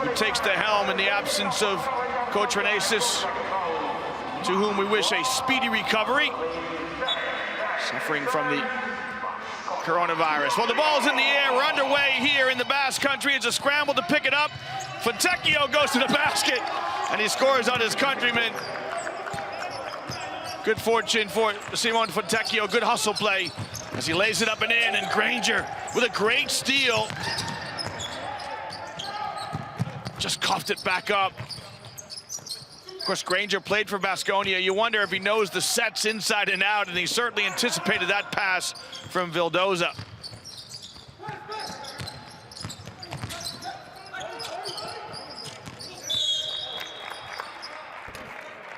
who takes the helm in the absence of Coach Renesis, to whom we wish a speedy recovery, suffering from the coronavirus. Well, the ball's in the air. We're underway here in the Basque Country. It's a scramble to pick it up. Fontecchio goes to the basket, and he scores on his countryman. Good fortune for Simon Fontecchio. Good hustle play as he lays it up and in, and Granger with a great steal. Just coughed it back up. Of course, Granger played for Baskonia. You wonder if he knows the sets inside and out, and he certainly anticipated that pass from Vildoza.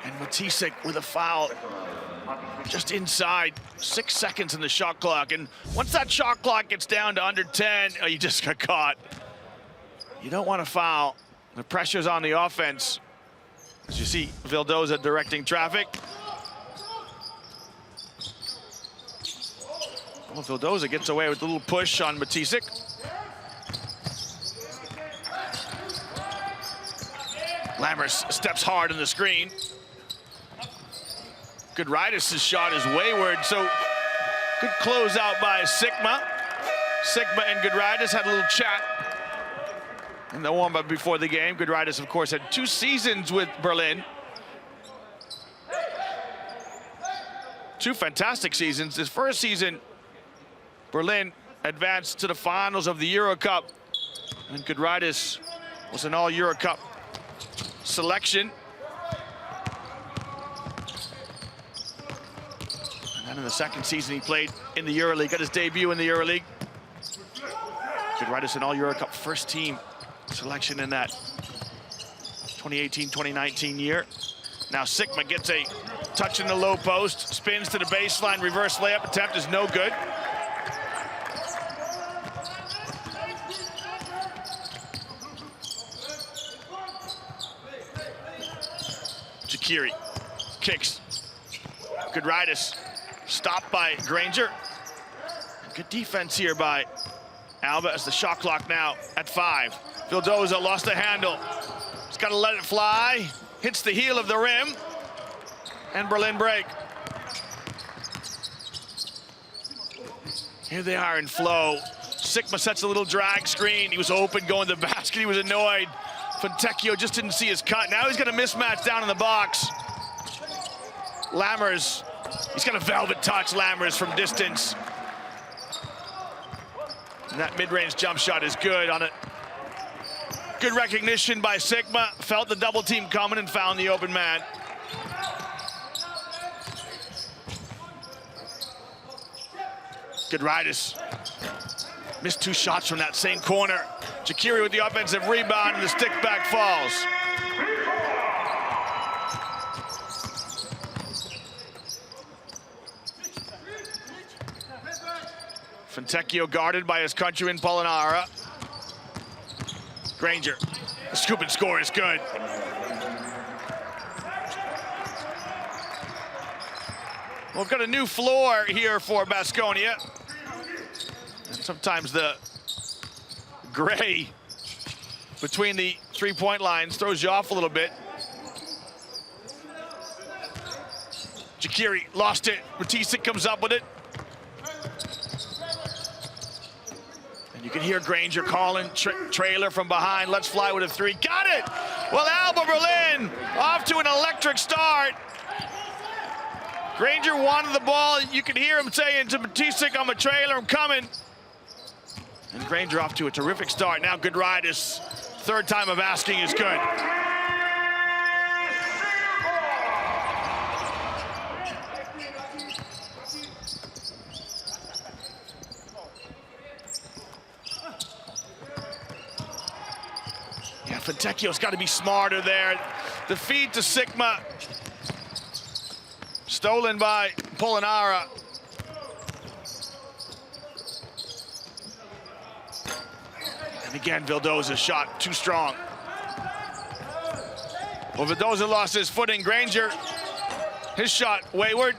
And Matisek with a foul just inside. 6 seconds in the shot clock, and once that shot clock gets down to under 10, oh, you just got caught. You don't want to foul. The pressure's on the offense. As you see, Vildoza directing traffic. Well, Vildoza gets away with a little push on Matisek. Lammers steps hard in the screen. Gudraitis' shot is wayward, so good closeout by Sigma. Sigma and Gudraitis had a little chat in the warm-up before the game. Gudraitis, of course, had 2 seasons with Berlin. 2 fantastic seasons. His first season, Berlin advanced to the finals of the Euro Cup, and Gudraitis was an all-Euro Cup selection. And then in the second season, he played in the EuroLeague, got his debut in the EuroLeague. Gudraitis an all-Euro Cup first team selection in that 2018-2019 year. Now Sigma gets a touch in the low post, spins to the baseline, reverse layup attempt is no good. Jakiri kicks. Gudraitis stopped by Granger. Good defense here by Alba as the shot clock now at 5. Vildoza lost the handle. He's got to let it fly. Hits the heel of the rim. And Berlin break. Here they are in flow. Sigma sets a little drag screen. He was open going to the basket. He was annoyed. Fontecchio just didn't see his cut. Now he's got a mismatch down in the box. Lammers, he's got a velvet touch, Lammers from distance. And that mid-range jump shot is good on it. Good recognition by Sigma. Felt the double team coming and found the open man. Gudraitis missed 2 shots from that same corner. Jakiri with the offensive rebound, and the stick back falls. Fontecchio guarded by his countryman Polonara. Granger, the scoop and score is good. Well, we've got a new floor here for Baskonia. And sometimes the gray between the 3-point lines throws you off a little bit. Jakiri lost it. Matisek comes up with it. And you can hear Granger calling trailer from behind. Let's fly with a 3. Got it! Well, Alba Berlin off to an electric start. Granger wanted the ball. You can hear him saying to Matisek on the trailer, I'm coming. And Granger off to a terrific start. Now Gudraitis, 3rd time of asking is good. Yeah, Fontecchio's got to be smarter there. The feed to Sigma. Stolen by Polonara. And again, Vildoza's shot too strong. Well, Vildoza lost his footing. Granger, his shot wayward.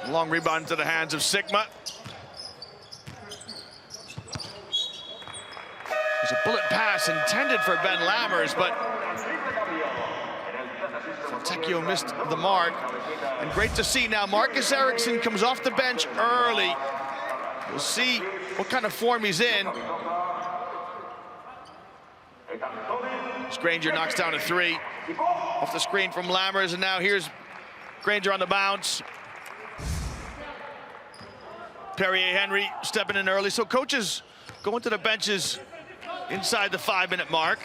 Long rebound to the hands of Sigma. There's was a bullet pass intended for Ben Lammers, but Fontecchio missed the mark. And great to see now Marcus Ericsson comes off the bench early. We'll see what kind of form he's in. Granger knocks down a three off the screen from Lammers, and now here's Granger on the bounce. Perrier Henry stepping in early. So coaches going to the benches inside the 5-minute mark.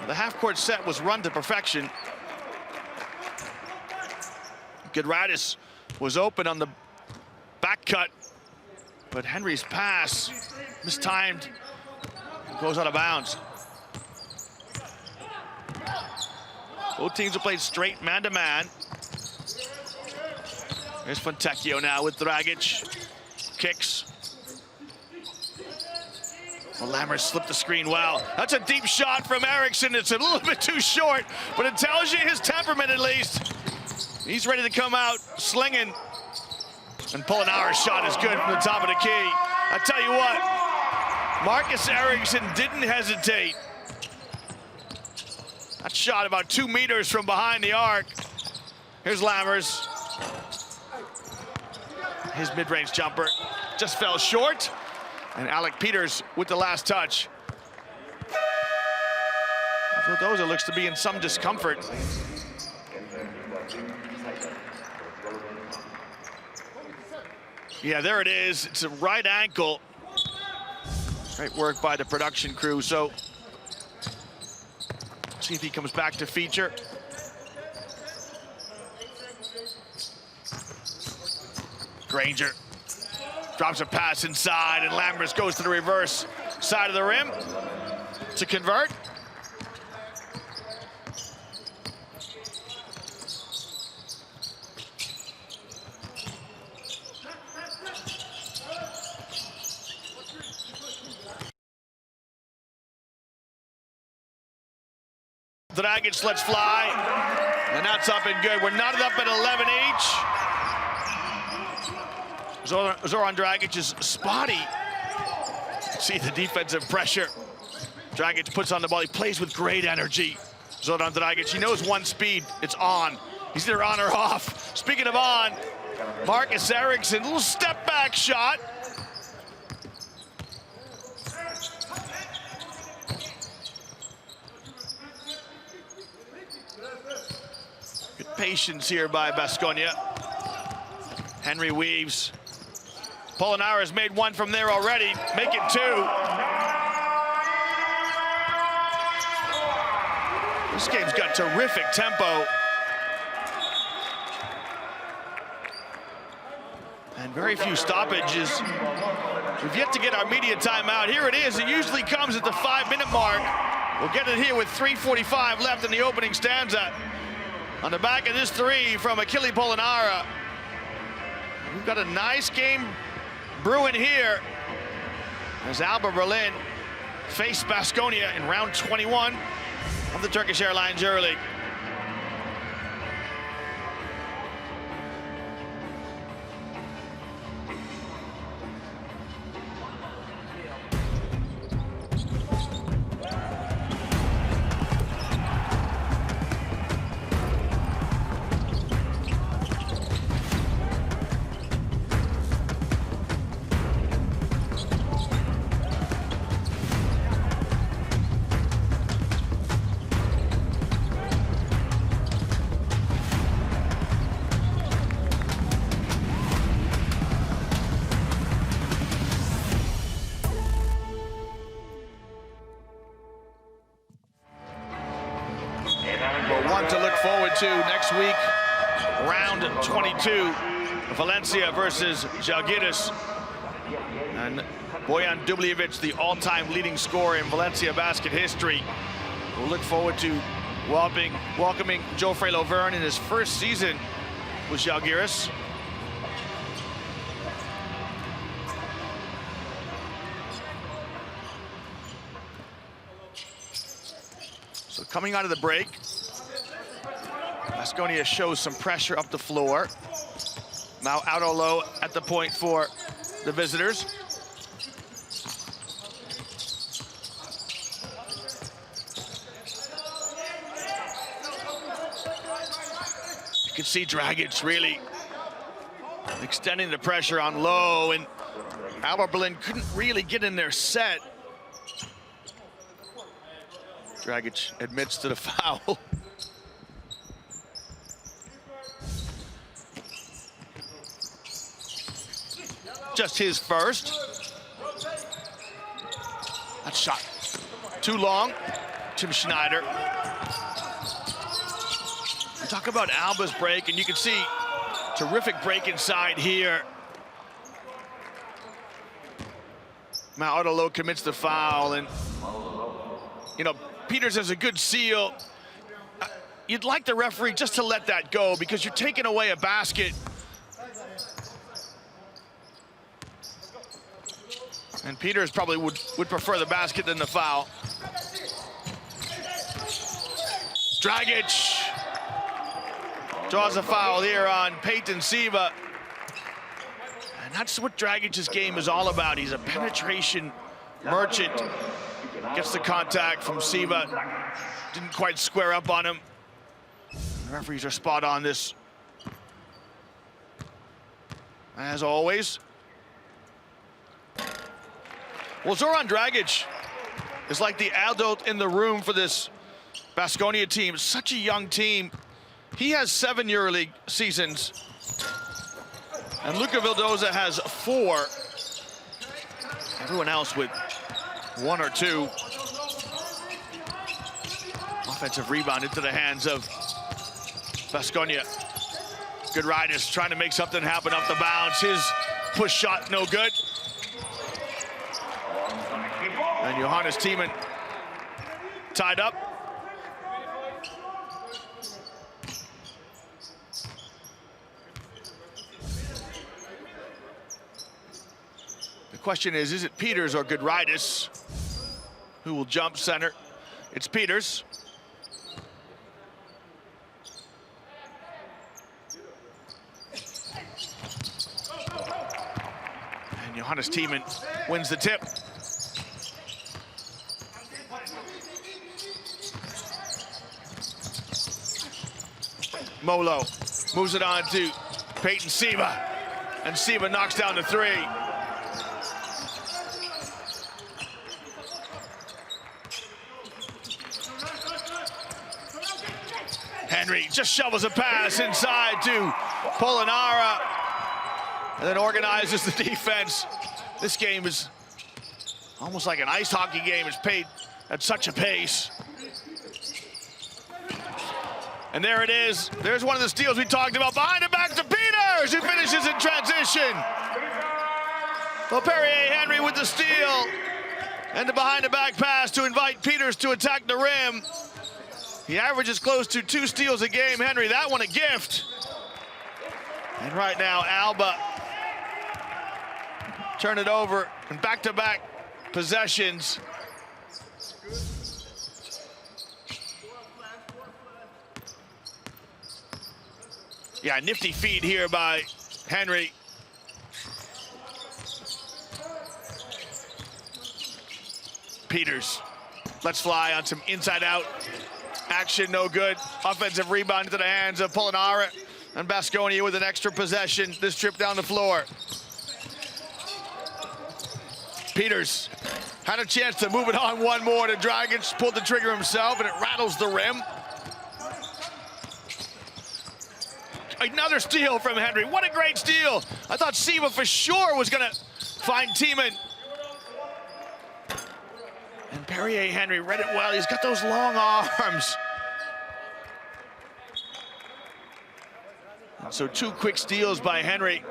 The half-court set was run to perfection. Gudradis was open on the back cut, but Henry's pass mistimed, goes out of bounds. Both teams have played straight man-to-man. Here's Fontecchio now with Dragic. Kicks. Well, Lammers slipped the screen well. That's a deep shot from Ericsson. It's a little bit too short, but it tells you his temperament at least. He's ready to come out slinging. And Polonara's shot is good from the top of the key. I tell you what, Marcus Ericsson didn't hesitate. That shot about 2 meters from behind the arc. Here's Lammers. His mid-range jumper just fell short. And Alec Peters with the last touch. Vildoza looks to be in some discomfort. Yeah, there it is. It's a right ankle. Great work by the production crew. So, see if he comes back to feature. Granger drops a pass inside, and Lammers goes to the reverse side of the rim to convert. Dragic lets fly, and that's up and good. We're knotted up at 11 each. Zoran Dragic is spotty. See the defensive pressure. Dragic puts on the ball. He plays with great energy. Zoran Dragic, he knows one speed, it's on. He's either on or off. Speaking of on, Marcus Ericsson, little step back shot. Good patience here by Baskonia. Henry weaves. Polonara has made one from there already. Make it two. This game's got terrific tempo. And very few stoppages. We've yet to get our media timeout. Here it is. It usually comes at the 5-minute mark. We'll get it here with 3:45 left in the opening stanza. On the back of this three from Achille Polonara. We've got a nice game brewing here as Alba Berlin face Baskonia in round 21 of the Turkish Airlines EuroLeague. One to look forward to next week, round 22, Valencia versus Žalgiris. And Bojan Dubljević, the all-time leading scorer in Valencia basket history. We'll look forward to welcoming Geoffrey Lauvergne in his first season with Žalgiris. So Coming out of the break, Baskonia shows some pressure up the floor. Now out on low at the point for the visitors. You can see Dragic really extending the pressure on low, and Alba Berlin couldn't really get in their set. Dragic admits to the foul. Just his first. That shot too long. Tim Schneider. We talk about Alba's break, and you can see terrific break inside here. Now Autolo commits the foul, and you know, Peters has a good seal. You'd like the referee just to let that go because you're taking away a basket. And Peters probably would prefer the basket than the foul. Dragic draws a foul here on Peyton Siva. And that's what Dragic's game is all about. He's a penetration merchant. Gets the contact from Siva. Didn't quite square up on him. The referees are spot on this. As always. Well, Zoran Dragic is like the adult in the room for this Baskonia team. Such a young team. He has 7 EuroLeague seasons. And Luka Vildoza has 4. Everyone else with 1 or 2. Offensive rebound into the hands of Baskonia. Good Riders trying to make something happen off the bounce. His push shot no good. And Johannes Thiemann tied up. The question is it Peters or Gudraitis who will jump center? It's Peters. And Johannes Thiemann wins the tip. Molo moves it on to Peyton Siva, and Siva knocks down the 3. Henry just shovels a pass inside to Polonara, and then organizes the defense. This game is almost like an ice hockey game. It's played at such a pace. And there it is. There's one of the steals we talked about. Behind it back to Peters, who finishes in transition. Well, Perrier Henry with the steal. And the behind the back pass to invite Peters to attack the rim. He averages close to 2 steals a game. Henry, that one a gift. And right now, Alba turn it over in back-to-back possessions. Yeah, nifty feed here by Henry. Peters lets fly on some inside-out action, no good. Offensive rebound into the hands of Polonara, and Baskonia with an extra possession this trip down the floor. Peters had a chance to move it on one more to Dragic, pulled the trigger himself, and it rattles the rim. Another steal from Henry. What a great steal. I thought Siva for sure was gonna find Thiemann. And Perrier Henry read it well. He's got those long arms. And so 2 quick steals by Henry.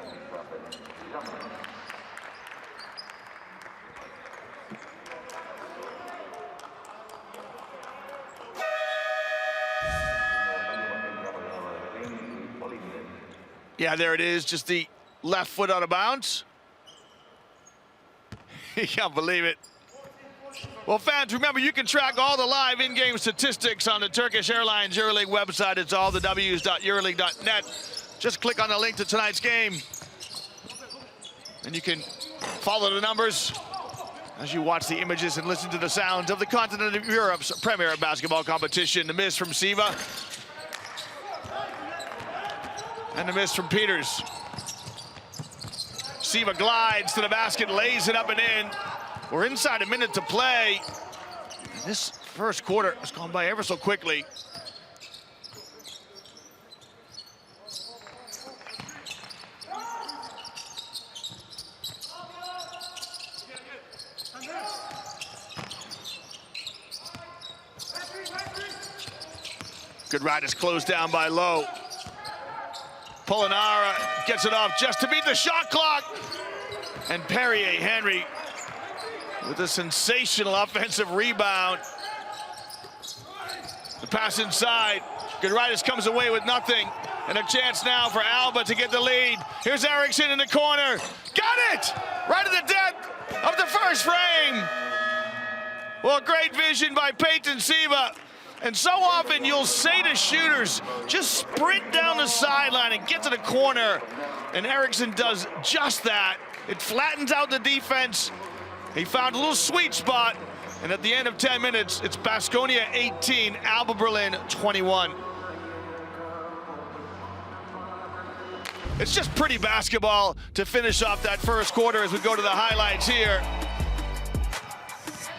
Yeah, there it is, just the left foot out of bounds. You can't believe it. Well, Well, fans, remember, you can track all the live in-game statistics on the Turkish Airlines EuroLeague website. It's allthews.euroleague.net. Just click on the link to tonight's game, and you can follow the numbers as you watch the images and listen to the sounds of the continent of Europe's premier basketball competition. The miss from Siva, and the miss from Peters. Siva glides to the basket, lays it up and in. We're inside a minute to play. This first quarter has gone by ever so quickly. Good ride is closed down by Lowe. Polonara gets it off just to beat the shot clock. And Perrier Henry with a sensational offensive rebound. The pass inside. Goodridis comes away with nothing. And a chance now for Alba to get the lead. Here's Eriksson in the corner. Got it! Right at the depth of the first frame. Well, great vision by Peyton Siva. And so often you'll say to shooters, just sprint down the sideline and get to the corner. And Eriksson does just that. It flattens out the defense. He found a little sweet spot. And at the end of 10 minutes, it's Baskonia 18, Alba Berlin 21. It's just pretty basketball to finish off that first quarter as we go to the highlights here.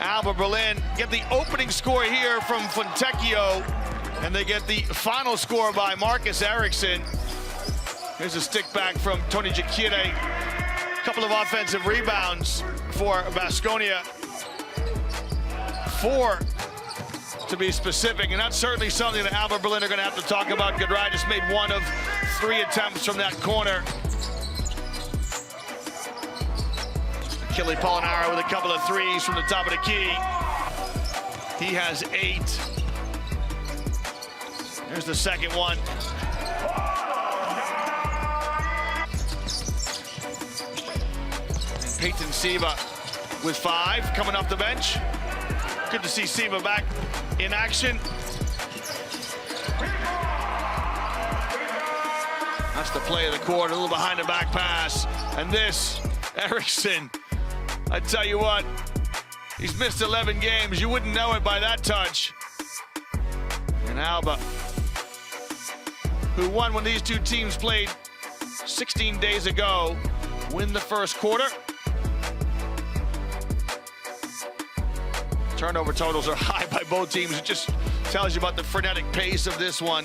Alba Berlin get the opening score here from Fontecchio, and they get the final score by Marcus Eriksson. Here's a stick back from Tony Jakire. A couple of offensive rebounds for Baskonia. 4 to be specific, and that's certainly something that Alba Berlin are going to have to talk about. Goodridis made 1 of 3 attempts from that corner. Achille Polonara with a couple of threes from the top of the key. He has 8. There's the second one. Peyton Siva with 5 coming off the bench. Good to see Siva back in action. That's the play of the quarter, a little behind the back pass. And this, Eriksson, I tell you what, he's missed 11 games. You wouldn't know it by that touch. And Alba, who won when these two teams played 16 days ago, win the first quarter. Turnover totals are high by both teams. It just tells you about the frenetic pace of this one.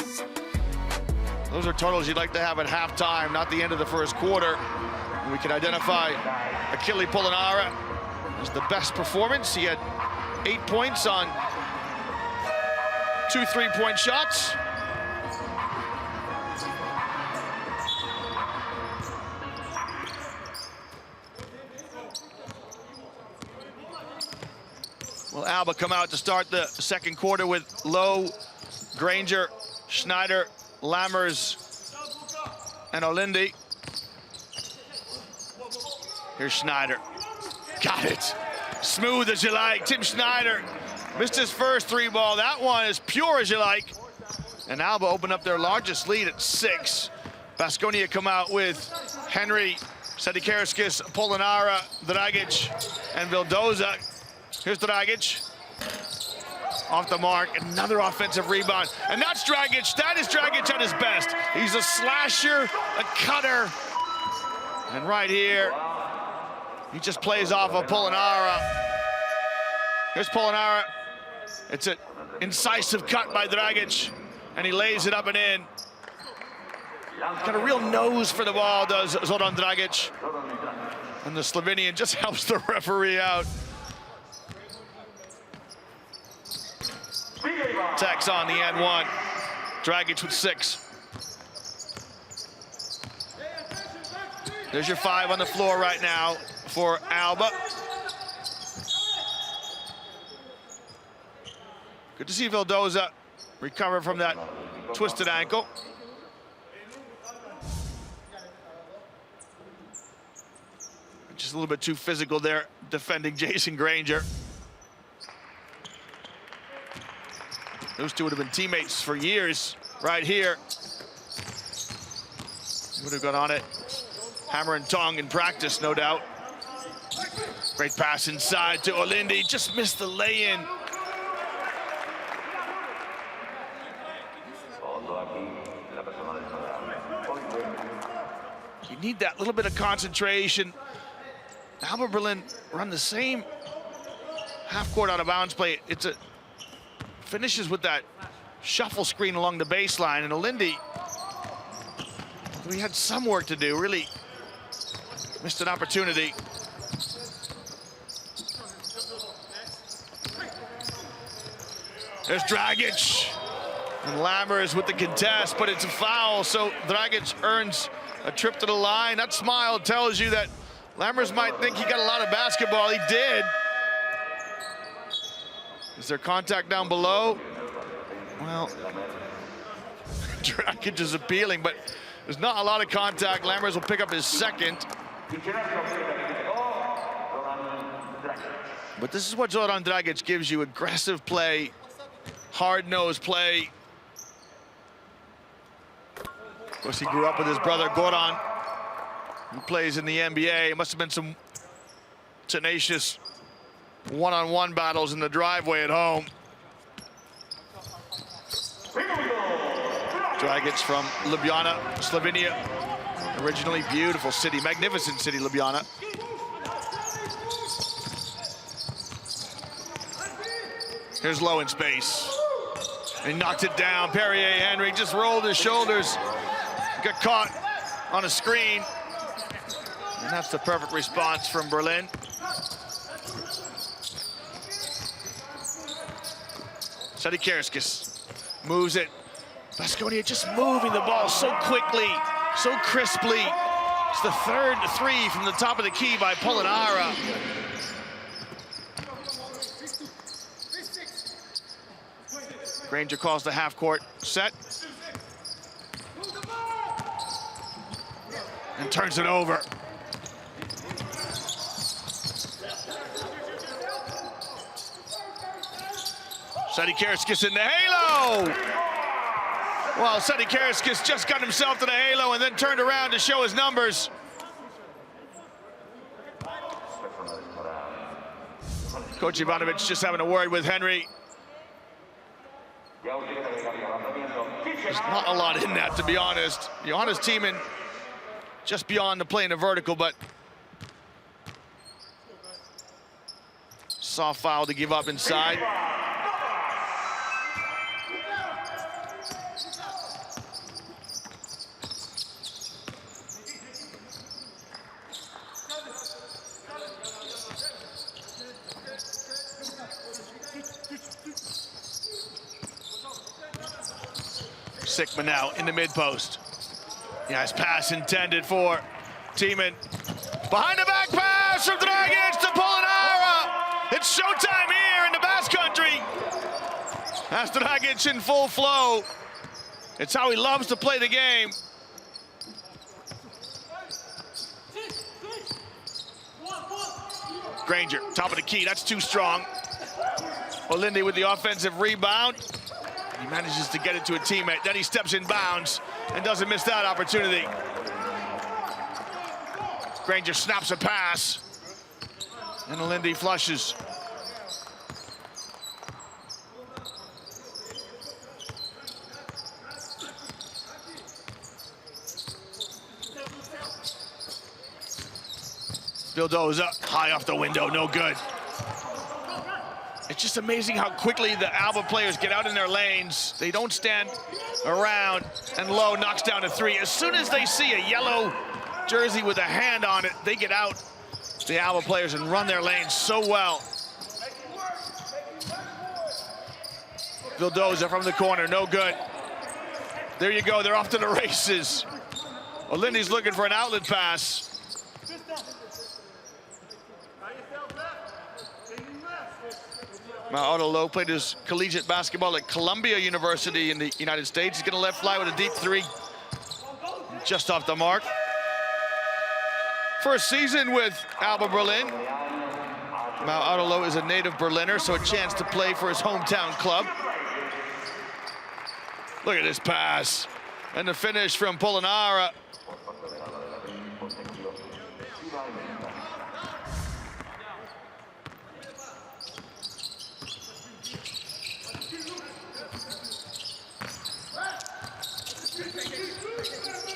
Those are totals you'd like to have at halftime, not the end of the first quarter. And we can identify Achille Polonara as the best performance. He had 8 points on 2 3-point shots. Well, Alba come out to start the second quarter with Lowe, Granger, Schneider, Lammers, and Olindi. Here's Schneider. Got it. Smooth as you like. Tim Schneider missed his first 3 ball. That one is pure as you like. And Alba opened up their largest lead at 6. Baskonia come out with Henry, Sedikerskis, Polonara, Dragic, and Vildoza. Here's Dragic. Off the mark, another offensive rebound. And that's Dragic. That is Dragic at his best. He's a slasher, a cutter. And right here, he just plays off of Polonara. Here's Polonara. It's an incisive cut by Dragic, and he lays it up and in. Got a real nose for the ball, does Zoran Dragic. And the Slovenian just helps the referee out. Tacks on the N1. Dragic with 6. There's your 5 on the floor right now for Alba. Good to see Vildoza recover from that twisted ankle. Just a little bit too physical there, defending Jason Granger. Those two would have been teammates for years right here. Would have gone on it. Hammer and tong in practice, no doubt. Great pass inside to Olindi, just missed the lay-in. You need that little bit of concentration. Alba Berlin run the same half-court out of bounds play. Finishes with that shuffle screen along the baseline, and Olindi, we had some work to do, really missed an opportunity. There's Dragic, and Lammers with the contest, but it's a foul, so Dragic earns a trip to the line. That smile tells you that Lammers might think he got a lot of basketball. He did. Is there contact down below? Well, Dragic is appealing, but there's not a lot of contact. Lammers will pick up his second. But this is what Zoran Dragic gives you: aggressive play, hard-nosed play. Of course, he grew up with his brother Goran, who plays in the NBA. It must have been some tenacious one-on-one battles in the driveway at home. Dragic from Ljubljana, Slovenia. Originally beautiful city, magnificent city, Ljubljana. Here's low in space. He knocked it down. Perrier Henry just rolled his shoulders. Got caught on a screen. And that's the perfect response from Berlin. Tds moves it. Baskonia just moving the ball so quickly, so crisply. It's the third three from the top of the key by Polonara. Granger calls the half-court set. And turns it over. Tds in the halo. Well, Tds just got himself to the halo and then turned around to show his numbers. Coach Ivanovic just having a word with Henry. There's not a lot in that, to be honest. Johanna's teaming just beyond the plane of vertical, but soft foul to give up inside. Sikma now in the mid-post. Nice pass intended for Tiemann. Behind the back pass from Dragic to Polonara. It's showtime here in the Basque Country. That's Dragic in full flow. It's how he loves to play the game. Granger, top of the key, that's too strong. Olindi with the offensive rebound. He manages to get it to a teammate. Then he steps in bounds and doesn't miss that opportunity. Granger snaps a pass. And Olindi flushes. Vildoza high off the window, no good. It's just amazing how quickly the Alba players get out in their lanes. They don't stand around, and Lowe knocks down a three. As soon as they see a yellow jersey with a hand on it, they get out, the Alba players, and run their lanes so well. Vildoza from the corner, no good. There you go, they're off to the races. Olindi's looking for an outlet pass. Otto Lowe played his collegiate basketball at Columbia University in the United States. He's gonna left fly with a deep three. Just off the mark. First season with Alba Berlin. Otto Lowe is a native Berliner, so a chance to play for his hometown club. Look at this pass. And the finish from Polonara.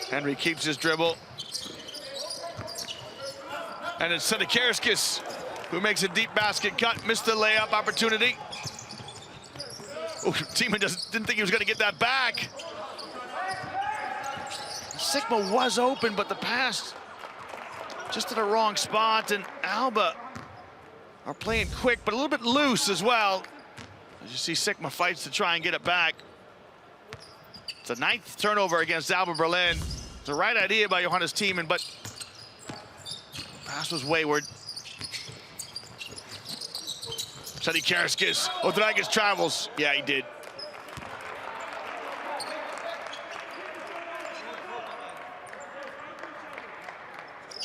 Henry keeps his dribble. And it's Tds who makes a deep basket cut, missed the layup opportunity. Oh, Tiemann didn't think he was going to get that back. Sigma was open, but the pass just to the wrong spot, and Alba are playing quick, but a little bit loose as well. As you see, Sigma fights to try and get it back. It's the 9th turnover against Alba Berlin. It's the right idea by Johannes Tiemann, but pass was wayward. Tds. Odragis travels. Yeah, he did.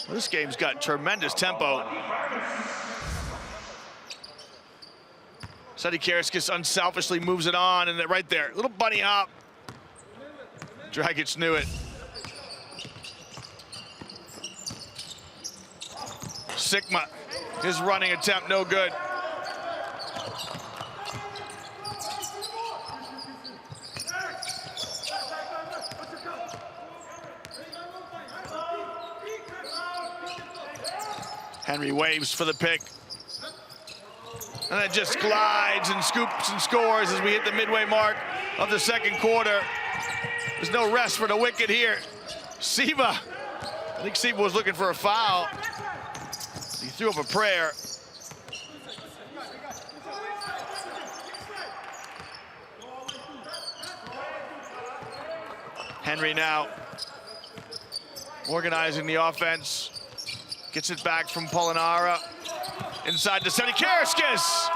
Well, this game's got tremendous tempo. Tds unselfishly moves it on, and right there, little bunny hop. Dragic knew it. Sigma, his running attempt, no good. Henry waves for the pick. And then just glides and scoops and scores as we hit the midway mark of the second quarter. There's no rest for the wicket here. Siva, I think Siva was looking for a foul. He threw up a prayer. Henry now organizing the offense. Gets it back from Polonara. Inside to Tds.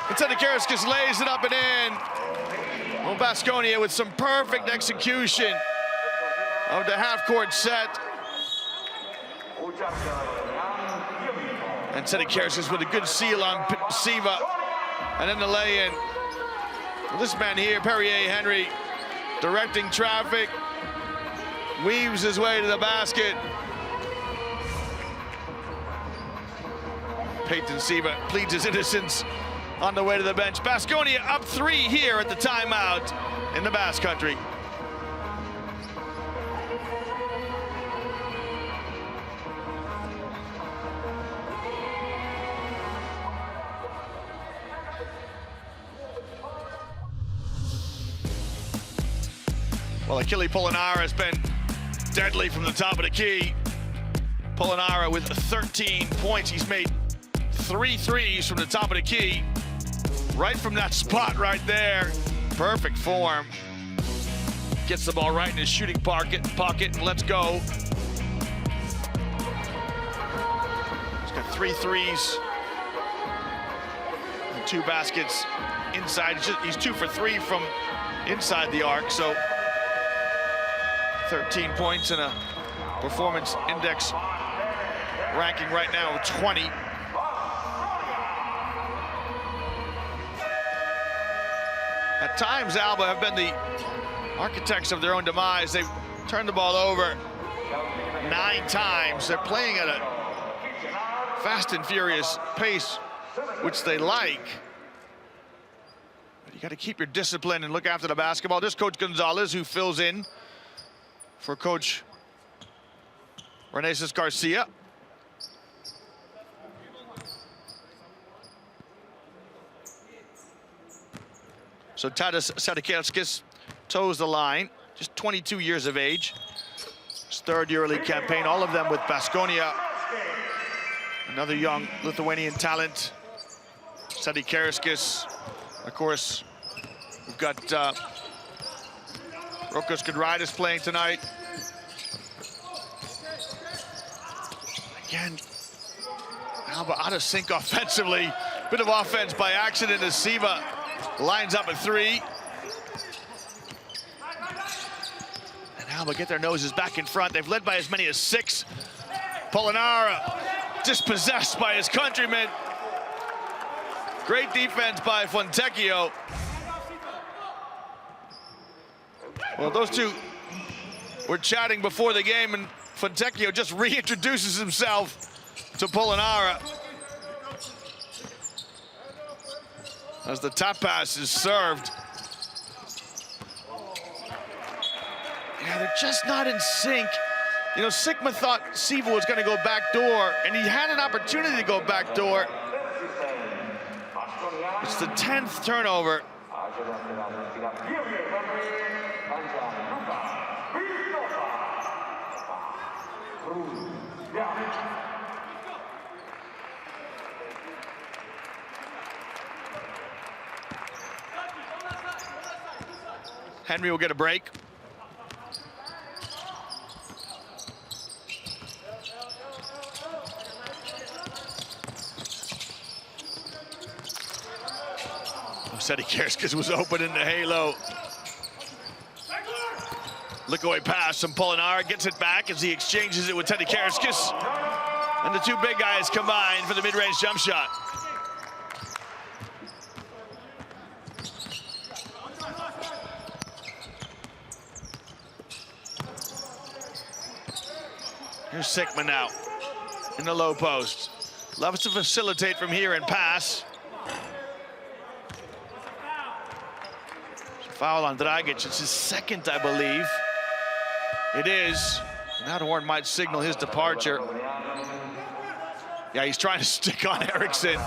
And Tds lays it up and in. Well, Baskonia with some perfect execution of the half-court set. And Tds with a good seal on Siva. And then the lay-in. Well, this man here, Perrier Henry, directing traffic, weaves his way to the basket. Peyton Siva pleads his innocence on the way to the bench. Baskonia up 3 here at the timeout in the Basque Country. Well, Achille Polonara has been deadly from the top of the key. Polonara with 13 points. He's made 3 threes from the top of the key. Right from that spot right there. Perfect form. Gets the ball right in his shooting pocket, and let's go. He's got 3 threes and 2 baskets inside. He's 2 for 3 from inside the arc, so 13 points and a performance index ranking right now of 20. At times, Alba have been the architects of their own demise. They've turned the ball over 9 times. They're playing at a fast and furious pace, which they like. But you got to keep your discipline and look after the basketball. There's Coach Gonzalez, who fills in for Coach Renesis Garcia. So Tds toes the line, just 22 years of age. His 3rd EuroLeague campaign, all of them with Baskonia. Another young Lithuanian talent, Tds. Of course, we've got Rokas Gudraitis playing tonight. Again, Alba out of sync offensively. Bit of offense by accident as Siva lines up at 3. And Alba get their noses back in front. They've led by as many as 6. Polonara dispossessed by his countrymen. Great defense by Fontecchio. Well, those two were chatting before the game, and Fontecchio just reintroduces himself to Polonara as the top pass is served. Yeah, they're just not in sync. You know, Sigma thought Siva was going to go back door, and he had an opportunity to go back door. It's the 10th turnover. Henry will get a break. Tds Baskonia was open in the halo. Look away pass from Polonara, gets it back as he exchanges it with Tds Baskonia. And the two big guys combine for the mid-range jump shot. Here's Sigma now in the low post. Loves to facilitate from here and pass. Foul on Dragic. It's his second, I believe. It is. That horn might signal his departure. Yeah, he's trying to stick on Eriksson.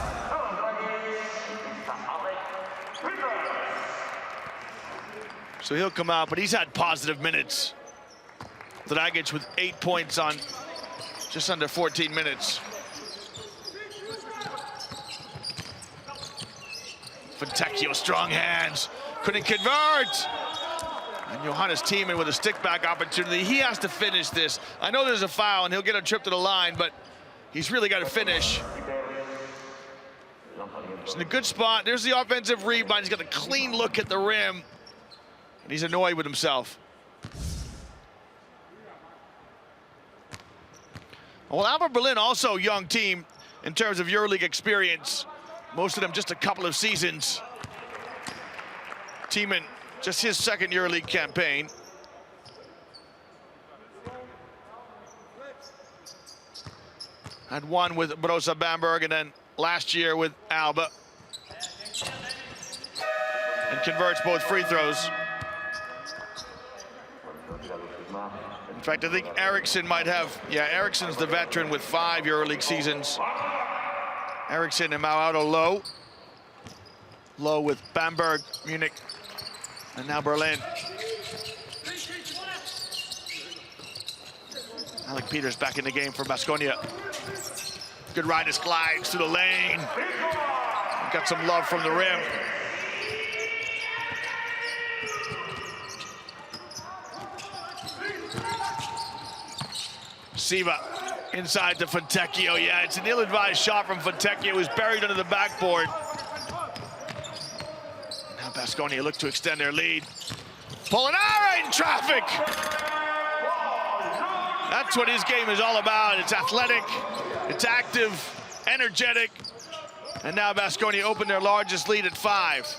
So he'll come out, but he's had positive minutes. Dragic with 8 points on just under 14 minutes. Fontecchio, strong hands. Couldn't convert. And Johannes Thiemann with a stick-back opportunity. He has to finish this. I know there's a foul, and he'll get a trip to the line, but he's really got to finish. He's in a good spot. There's the offensive rebound. He's got a clean look at the rim, and he's annoyed with himself. Well, Alba Berlin, also a young team in terms of EuroLeague experience. Most of them just a couple of seasons. Thiemann, just his second EuroLeague campaign. Had one with Brosa Bamberg and then last year with Alba. And converts both free throws. In fact, I think Eriksson might have, yeah, Eriksson's the veteran with 5 EuroLeague seasons. Eriksson and Mauado low. Low with Bamberg, Munich, and now Berlin. Alec Peters back in the game for Baskonia. Good ride, glides through the lane. Got some love from the rim. Siva inside to Fontecchio. Yeah, it's an ill-advised shot from Fontecchio, who's buried under the backboard. Now Baskonia look to extend their lead. Polonara in traffic. That's what his game is all about. It's athletic, it's active, energetic. And now Baskonia opened their largest lead at 5.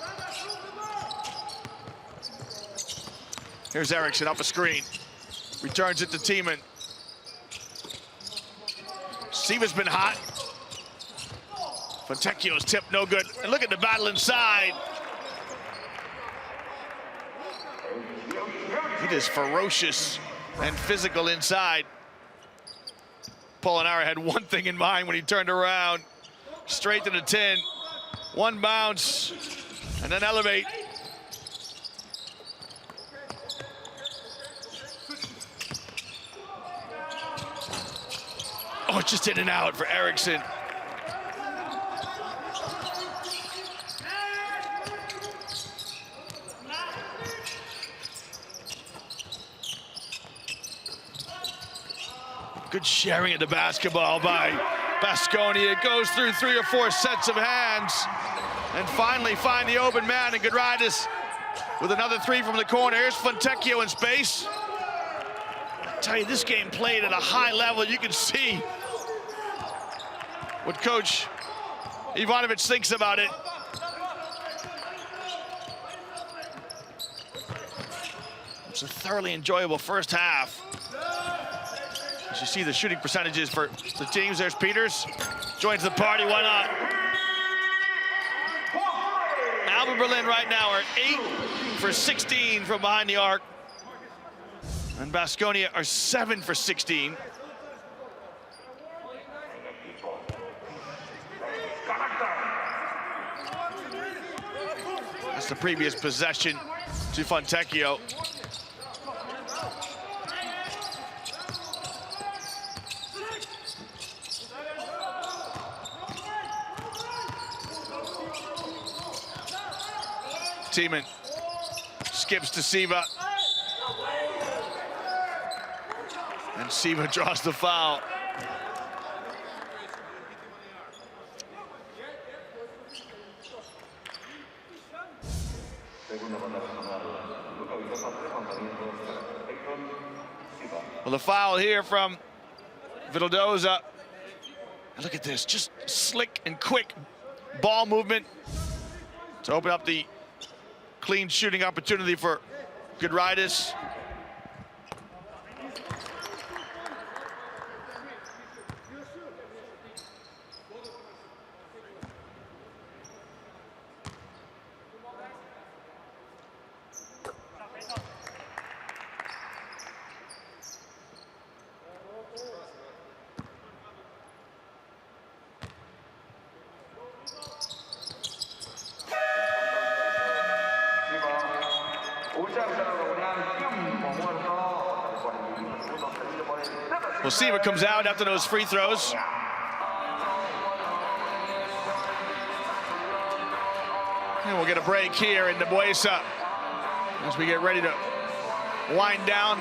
Here's Eriksson off a screen. Returns it to Thiemann. Siva's been hot. Fontecchio's tip, no good. And look at the battle inside. It is ferocious and physical inside. Polonara had one thing in mind when he turned around. Straight to the 10. One bounce, and then elevate. Oh, just in and out for Eriksson. Good sharing of the basketball by Baskonia. It goes through 3 or 4 sets of hands and finally find the open man, and Gudraitis with another 3 from the corner. Here's Fontecchio in space. I tell you, this game played at a high level. You can see what Coach Ivanovic thinks about it. It's a thoroughly enjoyable first half. As you see the shooting percentages for the teams, there's Peters. Joins the party, why not? Alba Berlin right now are 8 for 16 from behind the arc. And Baskonia are 7 for 16. That's the previous possession to Fontecchio. Tiemann skips to Siva. And Siva draws the foul. Well, the foul here from Vildoza. Look at this, just slick and quick ball movement to open up the clean shooting opportunity for Gudraitis. Well, Siva comes out after those free throws. And we'll get a break here in Nebuesa as we get ready to wind down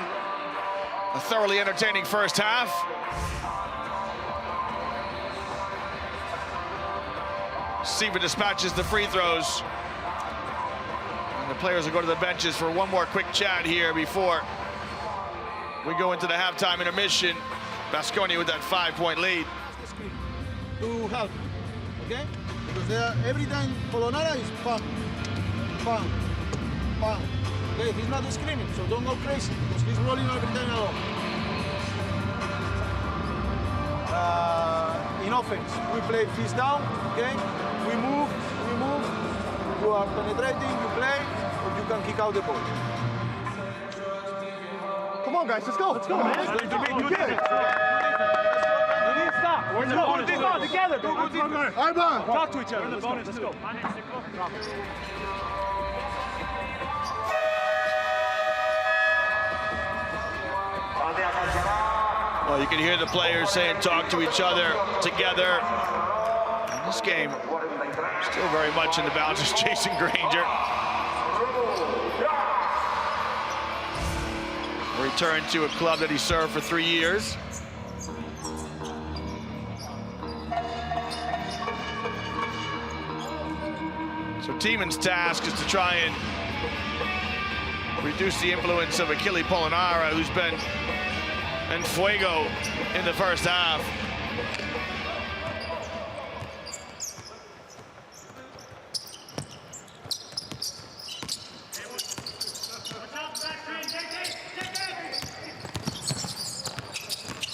a thoroughly entertaining first half. Siva dispatches the free throws. And the players will go to the benches for one more quick chat here before we go into the halftime intermission. Baskonia with that 5-point lead. To help, okay? Because they are, every time Polonara is pump, pump, pump. Okay, he's not screaming, so don't go crazy because he's rolling every time along. In offense, we play fist down, okay? We move, you are penetrating, you play, or you can kick out the ball. Come on, guys, let's go, man. Let's go. Together. Talk to each other. Let's go. Well, you can hear the players saying talk to each other together. And this game still very much in the balance is Jason Granger. Returned to a club that he served for 3 years. So Tiemann's task is to try and reduce the influence of Achille Polonara, who's been en fuego in the first half.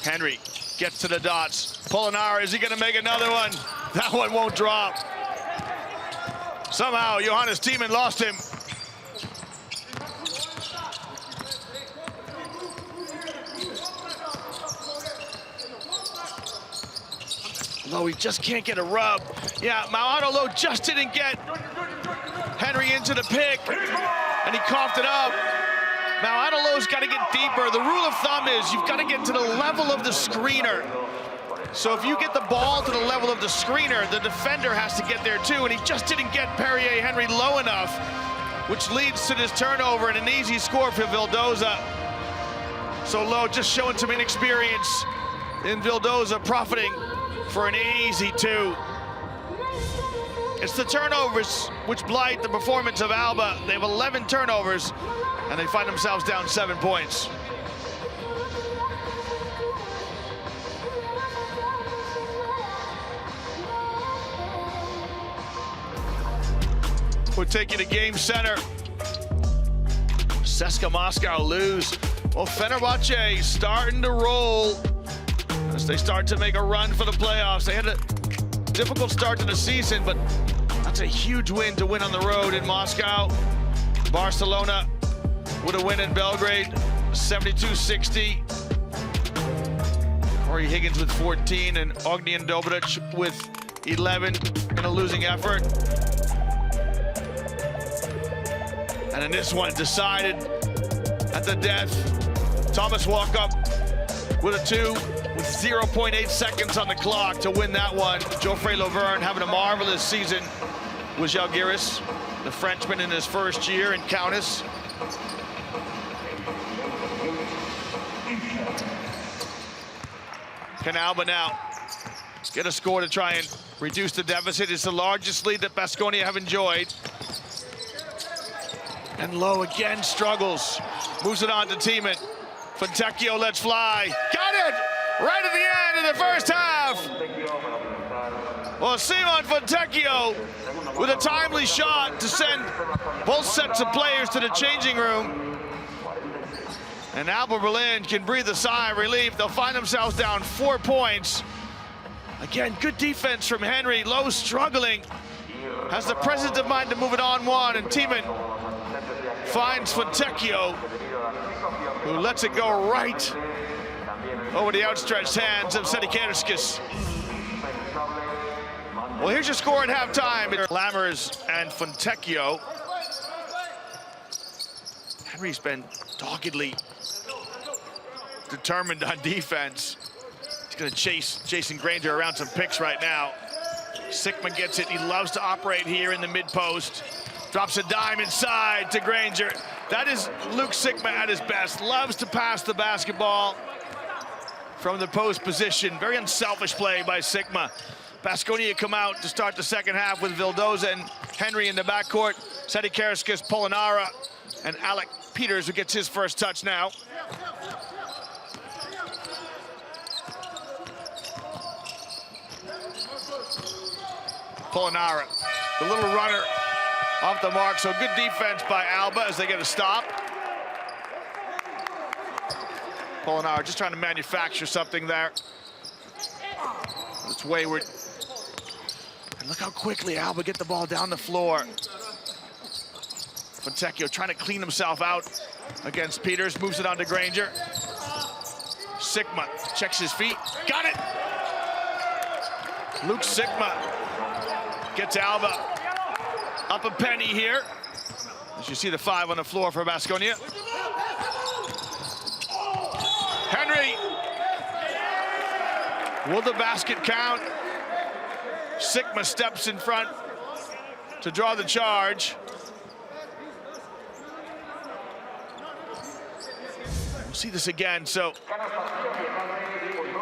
Henry gets to the dots. Polonara, is he gonna make another one? That one won't drop. Somehow, Johannes Tiemann lost him. Low, he just can't get a rub. Yeah, Mauano Low just didn't get Henry into the pick, and he coughed it up. Mauano Low's got to get deeper. The rule of thumb is you've got to get to the level of the screener. So if you get the ball to the level of the screener, the defender has to get there too, and he just didn't get Perrier Henry low enough, which leads to this turnover and an easy score for Vildoza. So Low just showing some inexperience in Vildoza, profiting for an easy 2. It's the turnovers which blight the performance of Alba. They have 11 turnovers, and they find themselves down 7 points. We'll take you to Game Center. CSKA Moscow lose. Well, Fenerbahce starting to roll as they start to make a run for the playoffs. They had a difficult start to the season, but that's a huge win to win on the road in Moscow. Barcelona with a win in Belgrade, 72-60. Corey Higgins with 14 and Ognjen Dobric with 11 in a losing effort. And in this one, decided at the death. Thomas Walkup with a 2 with 0.8 seconds on the clock to win that one. Geoffrey Lauvergne having a marvelous season with Žalgiris, the Frenchman in his first year in Kaunas. Can Alba now get a score to try and reduce the deficit? It's the largest lead that Baskonia have enjoyed. And Lowe again struggles. Moves it on to Tiemann. Fontecchio lets fly. Got it! Right at the end of the first half. Well, Simon Fontecchio with a timely shot to send both sets of players to the changing room. And Alba Berlin can breathe a sigh of relief. They'll find themselves down 4 points. Again, good defense from Henry. Lowe struggling. Has the presence of mind to move it on one, and Tiemann finds Fontecchio, who lets it go right over the outstretched hands of Tds. Well, here's your score at halftime. Lammers and Fontecchio. Henry's been doggedly determined on defense. He's gonna chase Jason Granger around some picks right now. Sikma gets it. He loves to operate here in the mid-post. Drops a dime inside to Granger. That is Luke Sikma at his best. Loves to pass the basketball from the post position. Very unselfish play by Sikma. Baskonia come out to start the second half with Vildoza and Henry in the backcourt. Tds, Polonara, and Alec Peters, who gets his first touch now. Polonara, the little runner, off the mark, so good defense by Alba as they get a stop. Polonara just trying to manufacture something there. It's wayward. And look how quickly Alba get the ball down the floor. Fontecchio trying to clean himself out against Peters, moves it on to Granger. Sikma checks his feet, got it! Luke Sikma gets Alba up a penny here. As you see the 5 on the floor for Baskonia. Henry. Will the basket count? Sikma steps in front to draw the charge. We'll see this again. So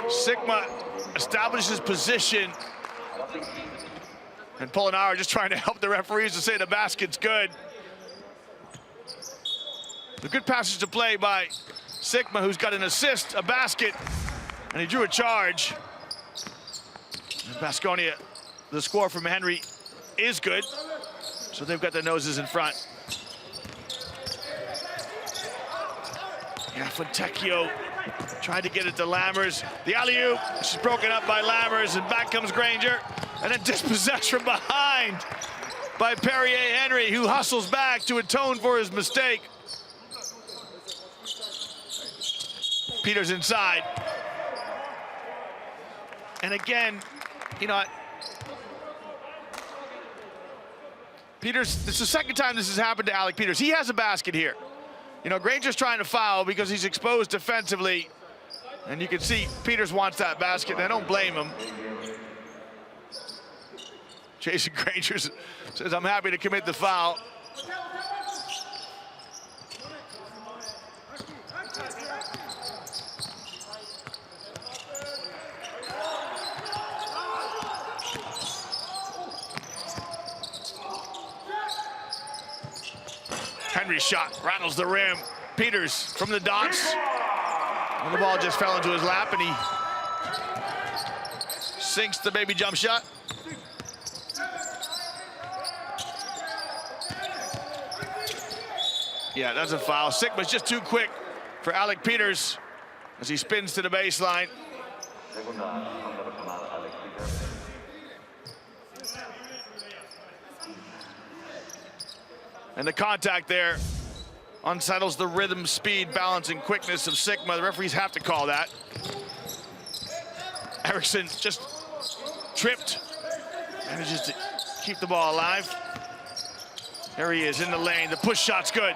Sikma establishes position. And Polonara just trying to help the referees to say the basket's good. The good passage to play by Sikma, who's got an assist, a basket, and he drew a charge. And Baskonia, the score from Henry is good, so they've got their noses in front. Yeah, Fontecchio tried to get it to Lammers. The alley-oop, she's broken up by Lammers, and back comes Granger. And then dispossessed from behind by Perrier Henry, who hustles back to atone for his mistake. Peters inside. And again, you know, Peters, this is the second time this has happened to Alec Peters. He has a basket here. You know, Granger's trying to foul because he's exposed defensively. And you can see Peters wants that basket, and I don't blame him. Jason Granger says, I'm happy to commit the foul. Henry's shot rattles the rim. Peters from the dots. And the ball just fell into his lap, and he sinks the baby jump shot. Yeah, that's a foul. Sigma's just too quick for Alec Peters as he spins to the baseline. And the contact there unsettles the rhythm, speed, balance, and quickness of Sigma. The referees have to call that. Eriksson just tripped, manages to keep the ball alive. There he is in the lane. The push shot's good.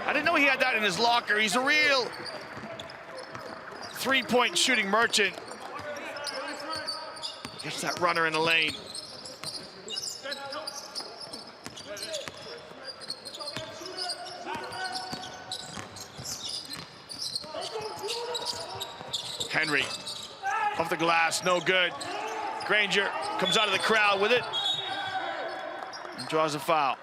I didn't know he had that in his locker. He's a real three-point shooting merchant. Gets that runner in the lane. Henry off the glass, no good. Granger comes out of the crowd with it and draws a foul.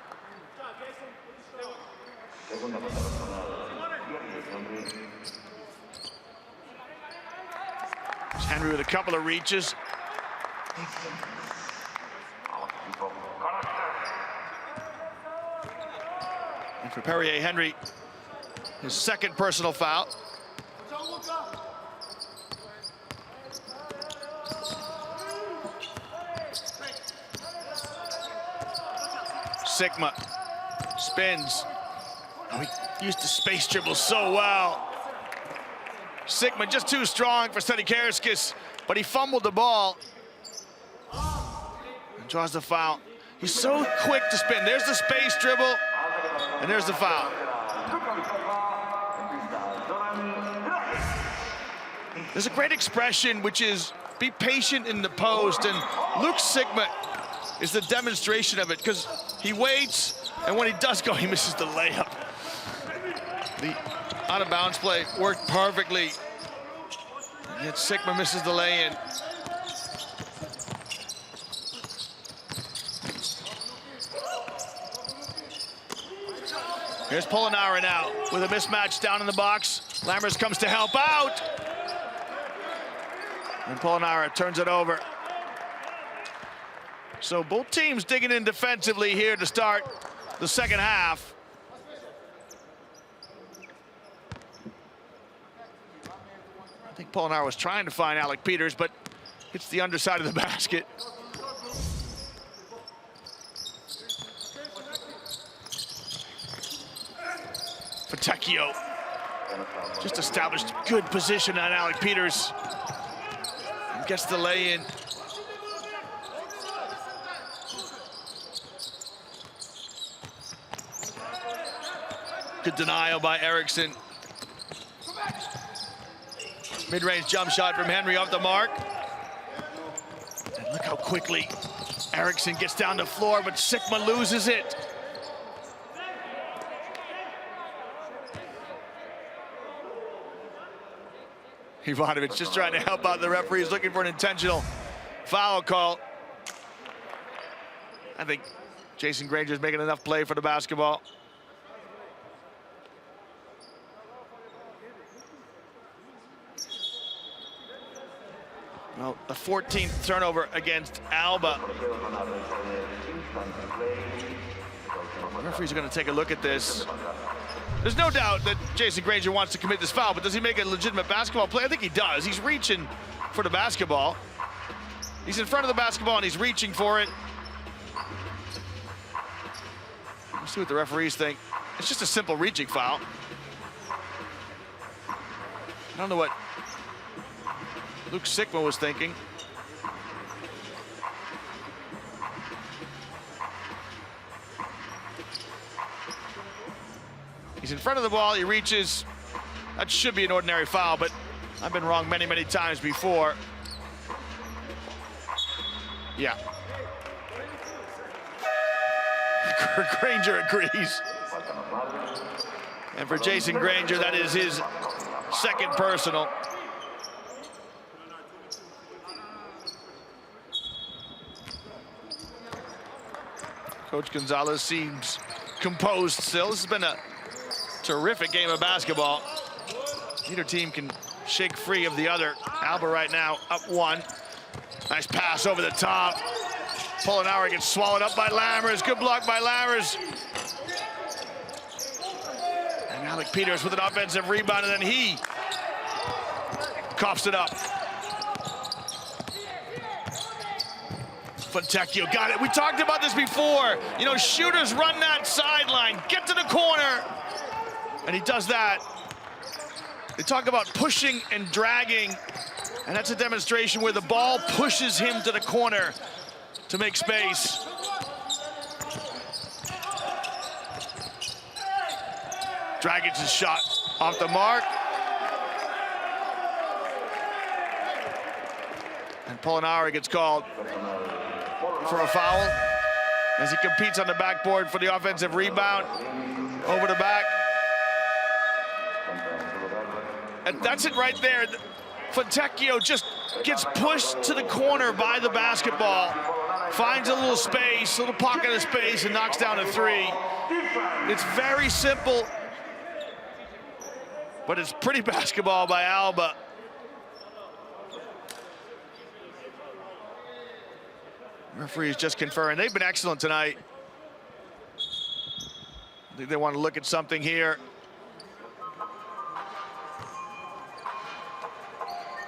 Henry with a couple of reaches. And for Perrier Henry, his second personal foul. Sigma spins. Oh, he used the space dribble so well. Sigma just too strong for Stanikerskis, but he fumbled the ball and draws the foul. He's so quick to spin. There's the space dribble, and there's the foul. There's a great expression, which is be patient in the post, and Luke Sigma is the demonstration of it, because he waits, and when he does go, he misses the layup. The out-of-bounds play worked perfectly, and yet Sigma misses the lay-in. Here's Polonara now with a mismatch down in the box. Lammers comes to help out, and Polonara turns it over. So both teams digging in defensively here to start the second half. I think Polonara was trying to find Alec Peters, but hits the underside of the basket. Fontecchio just established good position on Alec Peters and gets the lay-in. Good denial by Eriksson. Mid-range jump shot from Henry off the mark. And look how quickly Eriksson gets down the floor, but Sigma loses it. Ivanovic just trying to help out the referee. He's looking for an intentional foul call. I think Jason Granger's making enough play for the basketball. Well, the 14th turnover against Alba. The referees are going to take a look at this. There's no doubt that Jason Granger wants to commit this foul, but does he make a legitimate basketball play? I think he does. He's reaching for the basketball. He's in front of the basketball and he's reaching for it. Let's see what the referees think. It's just a simple reaching foul. I don't know what Luke Sigma was thinking. He's in front of the ball, he reaches. That should be an ordinary foul, but I've been wrong many, many times before. Yeah. Granger agrees. And for Jason Granger, that is his second personal. Coach Gonzalez seems composed still. This has been a terrific game of basketball. Neither team can shake free of the other. Alba right now up one. Nice pass over the top. Polonara gets swallowed up by Lammers. Good block by Lammers. Alec Peters with an offensive rebound, and then he coughs it up. Fontecchio got it. We talked about this before. You know, shooters run that sideline, get to the corner, and he does that. They talk about pushing and dragging, and that's a demonstration where the ball pushes him to the corner to make space. Dragic's shot off the mark. And Polonara gets called for a foul as he competes on the backboard for the offensive rebound. Over the back. And that's it right there. Fontecchio just gets pushed to the corner by the basketball, finds a little space, a little pocket of space, and knocks down a three. It's very simple, but it's pretty basketball by Alba. Referees just conferring. They've been excellent tonight. I think they want to look at something here.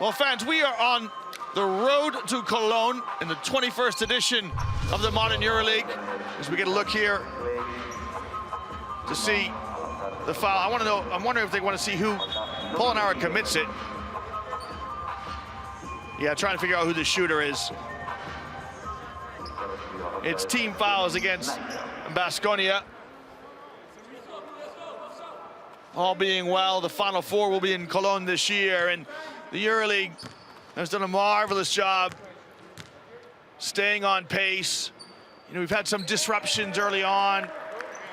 Well, fans, we are on the road to Cologne in the 21st edition of the Modern EuroLeague. As we get a look here to see the foul. I want to know, I'm wondering if they want to see who Polonara commits it. Yeah, trying to figure out who the shooter is. It's team fouls against Baskonia. All being well, the Final Four will be in Cologne this year, and the EuroLeague has done a marvelous job staying on pace. You know, we've had some disruptions early on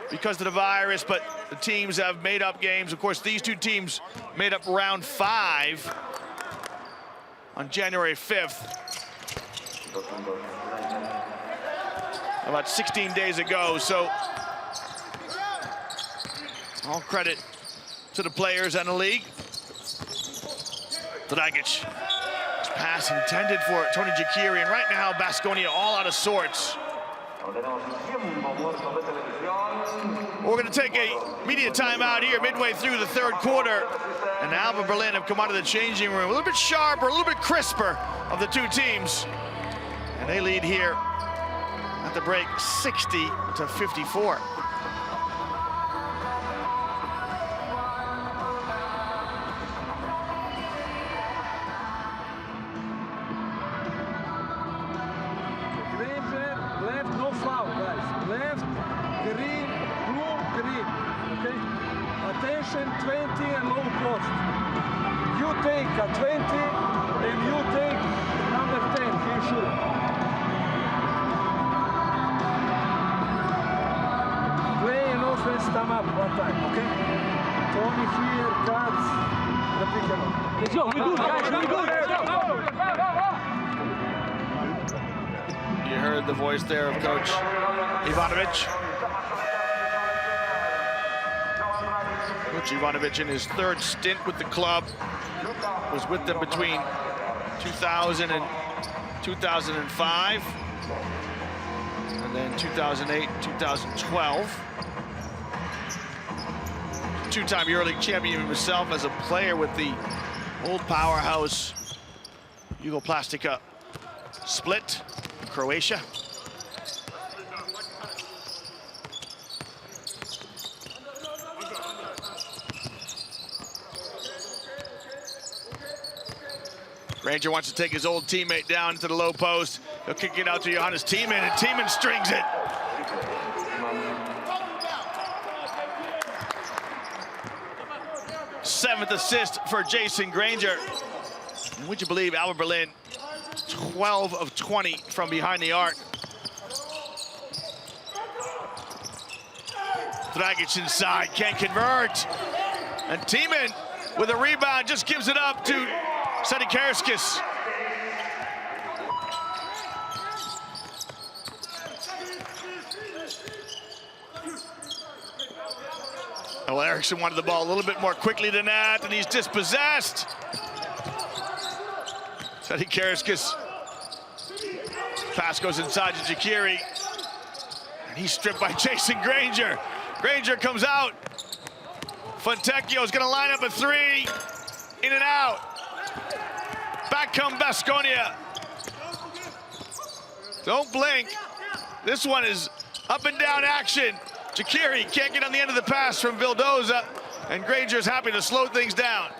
because of the virus, but the teams have made up games. Of course, these two teams made up round 5 on January 5th. About 16 days ago, so all credit to the players and the league. Dragic, pass intended for Tony Jakiri, and right now Baskonia all out of sorts. We're going to take a media timeout here midway through the third quarter, and Alba Berlin have come out of the changing room a little bit sharper, a little bit crisper of the two teams, and they lead here at the break 60-54. Left, no foul, guys. Left, green, blue, green. Okay? Attention, 20 and low post. You take a 20 and you take number 10. Here, shoot. Play and offense time up one time, okay? Tony here, cards, the pick and roll. Let's go, we good, guys, we good. Let's go. You heard the voice there of Coach Ivanovic. Coach Ivanovic in his third stint with the club was with them between 2000 and 2005, and then 2008, 2012. Two-time EuroLeague champion himself as a player with the old powerhouse Jugoplastica Split, Croatia. Granger wants to take his old teammate down to the low post. He'll kick it out to Johannes Thiemann, and Thiemann strings it. Seventh assist for Jason Granger. And would you believe Alba Berlin, 12 of 20 from behind the arc. Dragic inside, can't convert. And Thiemann with a rebound just gives it up to Tds. Oh, Eriksson wanted the ball a little bit more quickly than that, and he's dispossessed. Tds. Pass goes inside to Jakiri, and he's stripped by Jason Granger. Granger comes out, Fontecchio's gonna line up a three. In and out. Back come Baskonia. Don't blink. This one is up and down action. Jakiri can't get on the end of the pass from Vildoza, and Granger's happy to slow things down.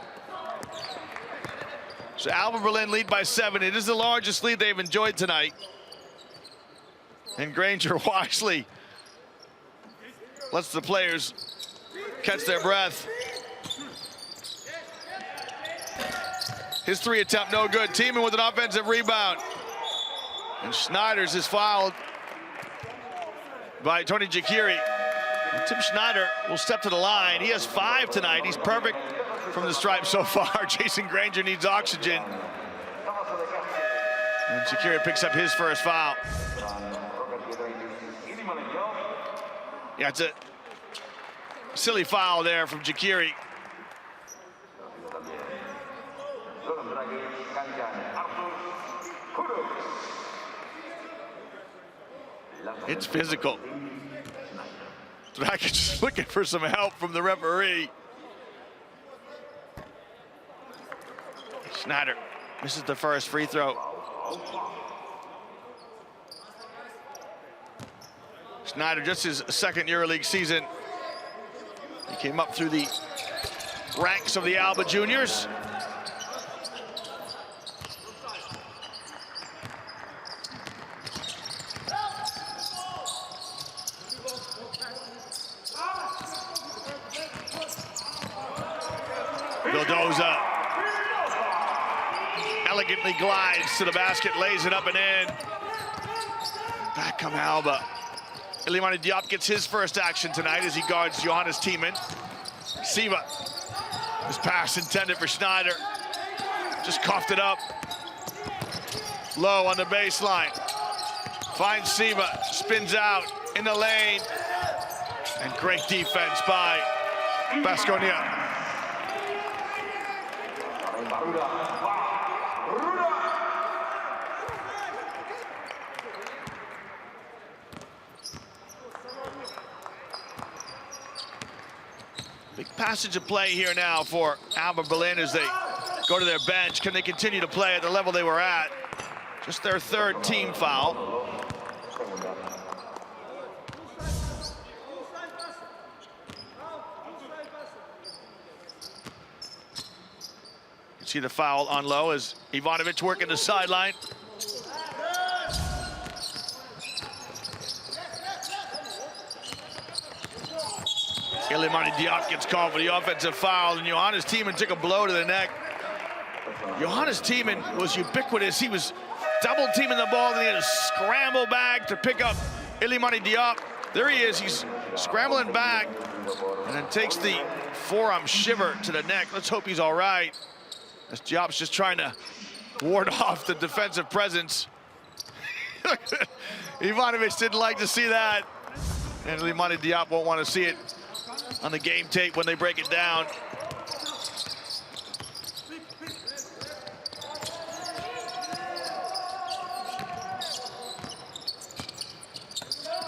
So Alba Berlin lead by 7. It is the largest lead they've enjoyed tonight. And Granger wisely lets the players catch their breath. His 3 attempt, no good. Tiemann with an offensive rebound. And Schneider's is fouled by Tony Jakiri. And Tim Schneider will step to the line. He has 5 tonight. He's perfect from the stripe so far. Jason Granger needs oxygen. And Jakiri picks up his first foul. Yeah, it's a silly foul there from Jakiri. It's physical. Dragic just looking for some help from the referee. Schneider misses the first free throw. Schneider, just his second EuroLeague season. He came up through the ranks of the Alba Juniors. Vildoza elegantly glides to the basket, lays it up and in. Back come Alba. Ilimani Diop gets his first action tonight as he guards Johannes Tiemann. Siva, his pass intended for Schneider. Just coughed it up. Low on the baseline. Finds Siva, spins out in the lane. And great defense by Baskonia. Big passage of play here now for Alba Berlin as they go to their bench. Can they continue to play at the level they were at? Just their 3rd team foul. You see the foul on low as Ivanovic working the sideline. Ilimani Diop gets called for the offensive foul, and Johannes Tiemann took a blow to the neck. Johannes Tiemann was ubiquitous. He was double teaming the ball, and he had a scramble back to pick up Ilimani Diop. There he is, he's scrambling back, and then takes the forearm shiver to the neck. Let's hope he's all right. As Diop's just trying to ward off the defensive presence. Ivanovic didn't like to see that, and Ilimani Diop won't want to see it on the game tape when they break it down.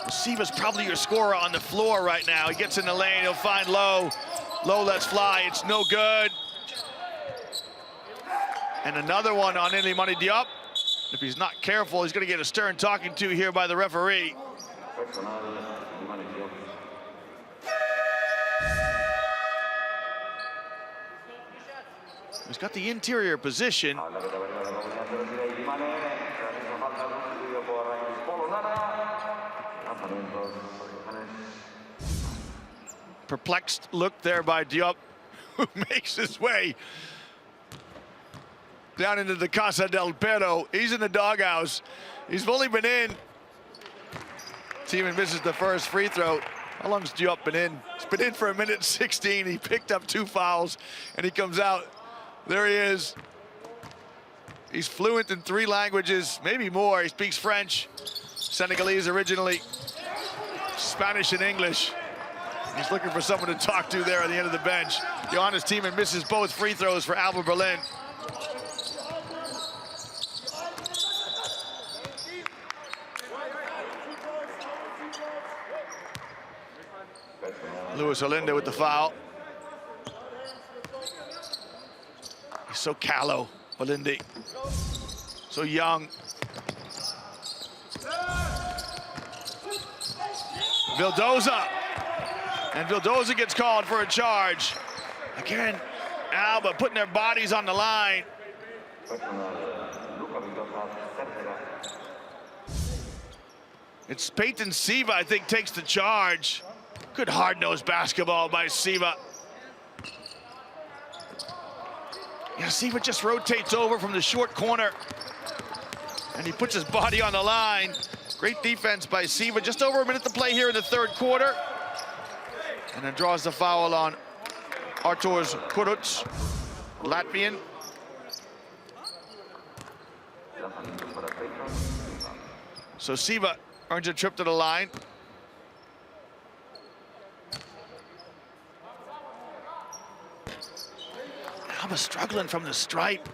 Siva's probably your scorer on the floor right now. He gets in the lane, he'll find Low. Low lets fly, it's no good. And another one on Ilimani Diop. If he's not careful, he's gonna get a stern talking to here by the referee. He's got the interior position. Perplexed look there by Diop, who makes his way down into the Casa del Perro. He's in the doghouse. He's only been in. Tiemann misses the first free throw. How long's Diop been in? He's been in for 1:16. He picked up 2 fouls, and he comes out. There he is. He's fluent in 3 languages, maybe more. He speaks French, Senegalese originally, Spanish and English. He's looking for someone to talk to there at the end of the bench. Johannes Tiemann misses both free throws for Alba Berlin. Luis Olinda with the foul. So callow, Malindi. So young. Vildoza. And Vildoza gets called for a charge. Again, Alba putting their bodies on the line. It's Peyton Siva, I think, takes the charge. Good hard-nosed basketball by Siva. Yeah, Siva just rotates over from the short corner, and he puts his body on the line. Great defense by Siva. Just over a minute to play here in the third quarter. And then draws the foul on Arturs Kuruc, Latvian. So Siva earns a trip to the line. Alba struggling from the stripe.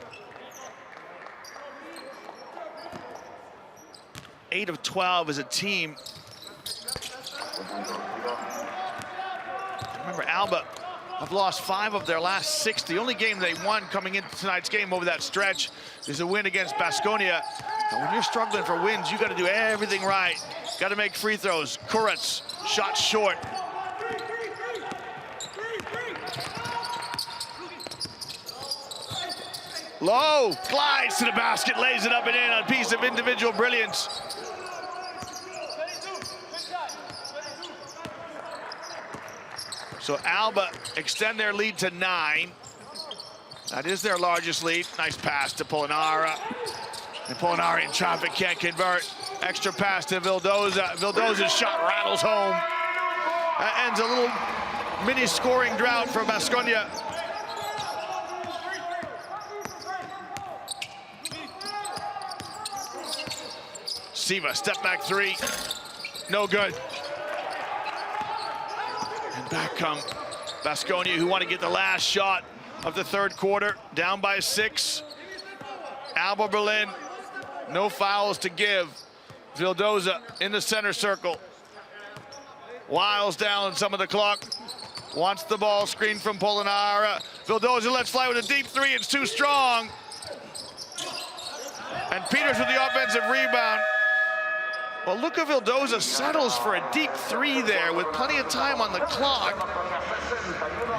8 of 12 as a team. Remember, Alba have lost 5 of their last 6. The only game they won coming into tonight's game over that stretch is a win against Baskonia. And when you're struggling for wins, you got to do everything right. Got to make free throws. Kuruc, shot short. Low, glides to the basket, lays it up and in on a piece of individual brilliance. So Alba extend their lead to 9. That is their largest lead. Nice pass to Polonara. And Polonara in traffic can't convert. Extra pass to Vildoza. Vildoza's shot rattles home. That ends a little mini scoring drought for Baskonia. Siva, step back 3. No good. And back come Baskonia, who want to get the last shot of the third quarter, down by 6. Alba Berlin, no fouls to give. Vildoza in the center circle. Wiles down some of the clock. Wants the ball, screen from Polonara. Vildoza lets fly with a deep 3, it's too strong. And Peters with the offensive rebound. Well, Luka Vildoza settles for a deep 3 there with plenty of time on the clock.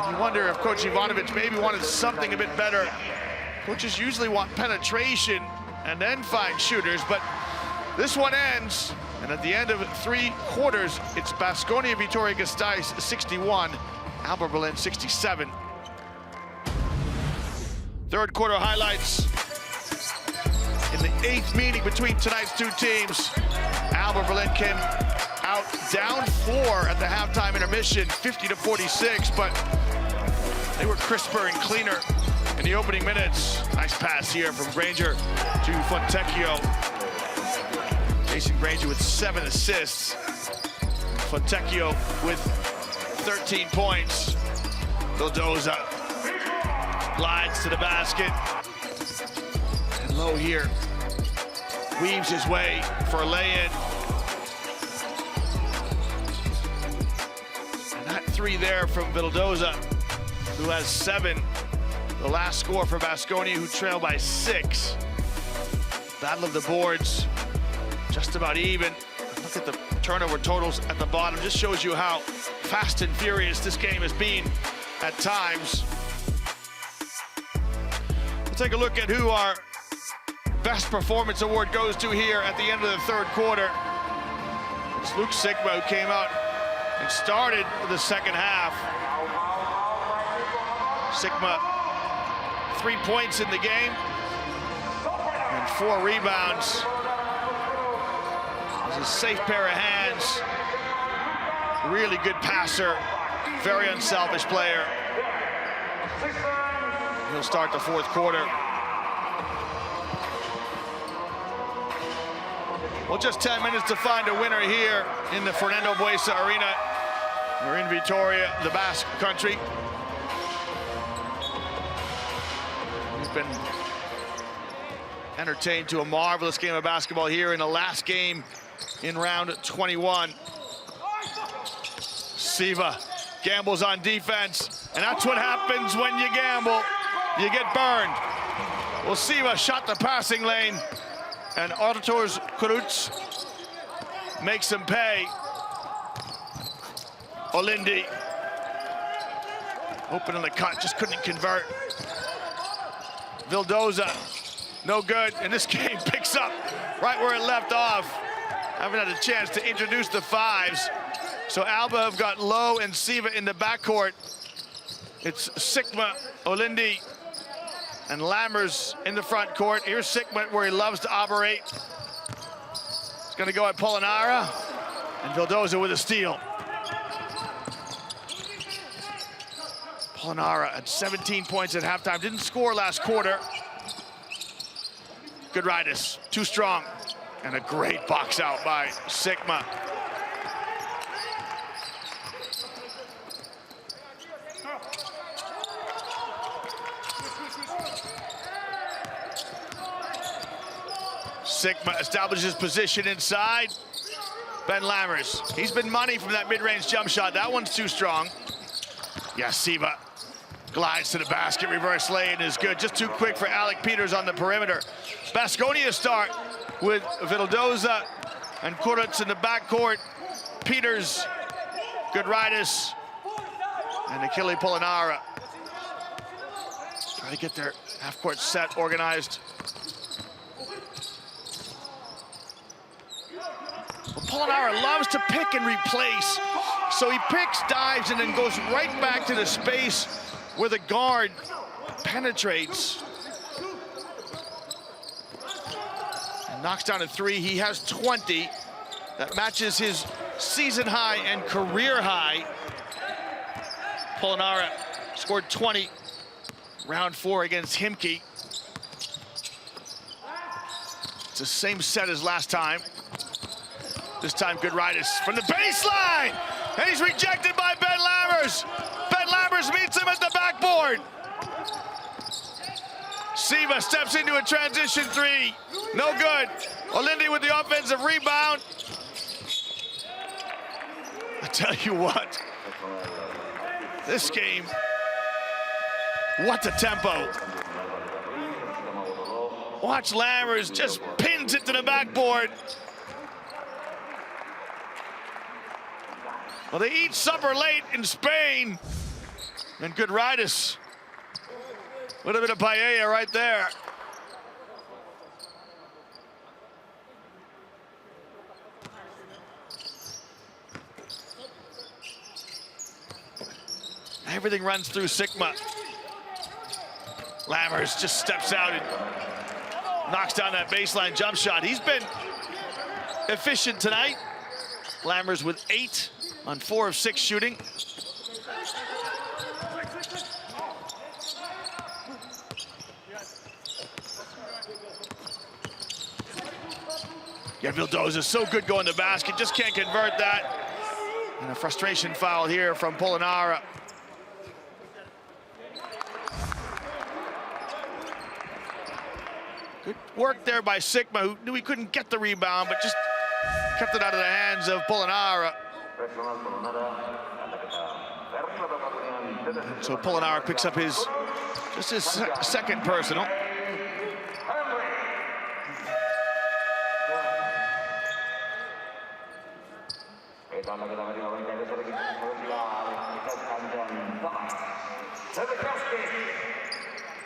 And you wonder if Coach Ivanovic maybe wanted something a bit better. Coaches usually want penetration and then find shooters, but this one ends. And at the end of 3 quarters, it's Baskonia Vitoria Gasteiz 61, Alba Berlin 67. Third quarter highlights. In the 8th meeting between tonight's 2 teams, Alba Berlin came out down 4 at the halftime intermission, 50-46, but they were crisper and cleaner in the opening minutes. Nice pass here from Granger to Fontecchio. Jason Granger with 7 assists. Fontecchio with 13 points. Vildoza glides to the basket. And low here. Weaves his way for a lay-in. And that 3 there from Vildoza, who has 7. The last score for Baskonia, who trail by 6. Battle of the boards, just about even. Look at the turnover totals at the bottom. Just shows you how fast and furious this game has been at times. We'll take a look at who our Best Performance Award goes to here at the end of the third quarter. It's Luke Sigma, who came out and started the second half. Sigma, 3 points in the game and 4 rebounds. He's a safe pair of hands. Really good passer, very unselfish player. He'll start the fourth quarter. Well, just 10 minutes to find a winner here in the Fernando Buesa Arena. We're in Vitoria, the Basque Country. We've been entertained to a marvelous game of basketball here in the last game in round 21. Siva gambles on defense, and that's what happens when you gamble. you get burned. Well, Siva shot the passing lane, and Arturs Kuruc makes him pay. Olindi open in the cut, just couldn't convert. Vildoza, no good, and this game picks up right where it left off. Haven't had a chance to introduce the fives. So Alba have got Lowe and Siva in the backcourt. It's Sigma, Olindi, and Lammers in the front court. Here's Sigma where he loves to operate. It's gonna go at Polonara, and Vildoza with a steal. Polonara at 17 points at halftime, didn't score last quarter. Gudraitis, too strong, and a great box out by Sigma. Sigma establishes position inside. Ben Lammers, he's been money from that mid-range jump shot. That one's too strong. Yeah, Siva glides to the basket, reverse lane is good. Just too quick for Alec Peters on the perimeter. Baskonia start with Vildoza and Kuruc in the backcourt. Peters, Gudraitis, and Achille Polonara. Try to get their half-court set organized. Well, Polonara loves to pick and replace. So he picks, dives, and then goes right back to the space where the guard penetrates. And knocks down a three. He has 20. That matches his season high and career high. Polonara scored 20 round 4 against Himki. It's the same set as last time. This time, Gudraitis from the baseline! And he's rejected by Ben Lammers. Ben Lammers meets him at the backboard. Siva steps into a transition three. No good. Olindi with the offensive rebound. I tell you what, this game, what a tempo. Watch Lammers just pins it to the backboard. Well, they eat supper late in Spain. And Gudraitis with a bit of paella right there. Everything runs through Sigma. Lammers just steps out and knocks down that baseline jump shot. He's been efficient tonight. Lammers with 8 on 4 of 6 shooting. Yeah, Vildoza is so good going to the basket, just can't convert that. And a frustration foul here from Polonara. Good work there by Sigma, who knew he couldn't get the rebound, but just kept it out of the hands of Polonara. So Polonara picks up his second personal.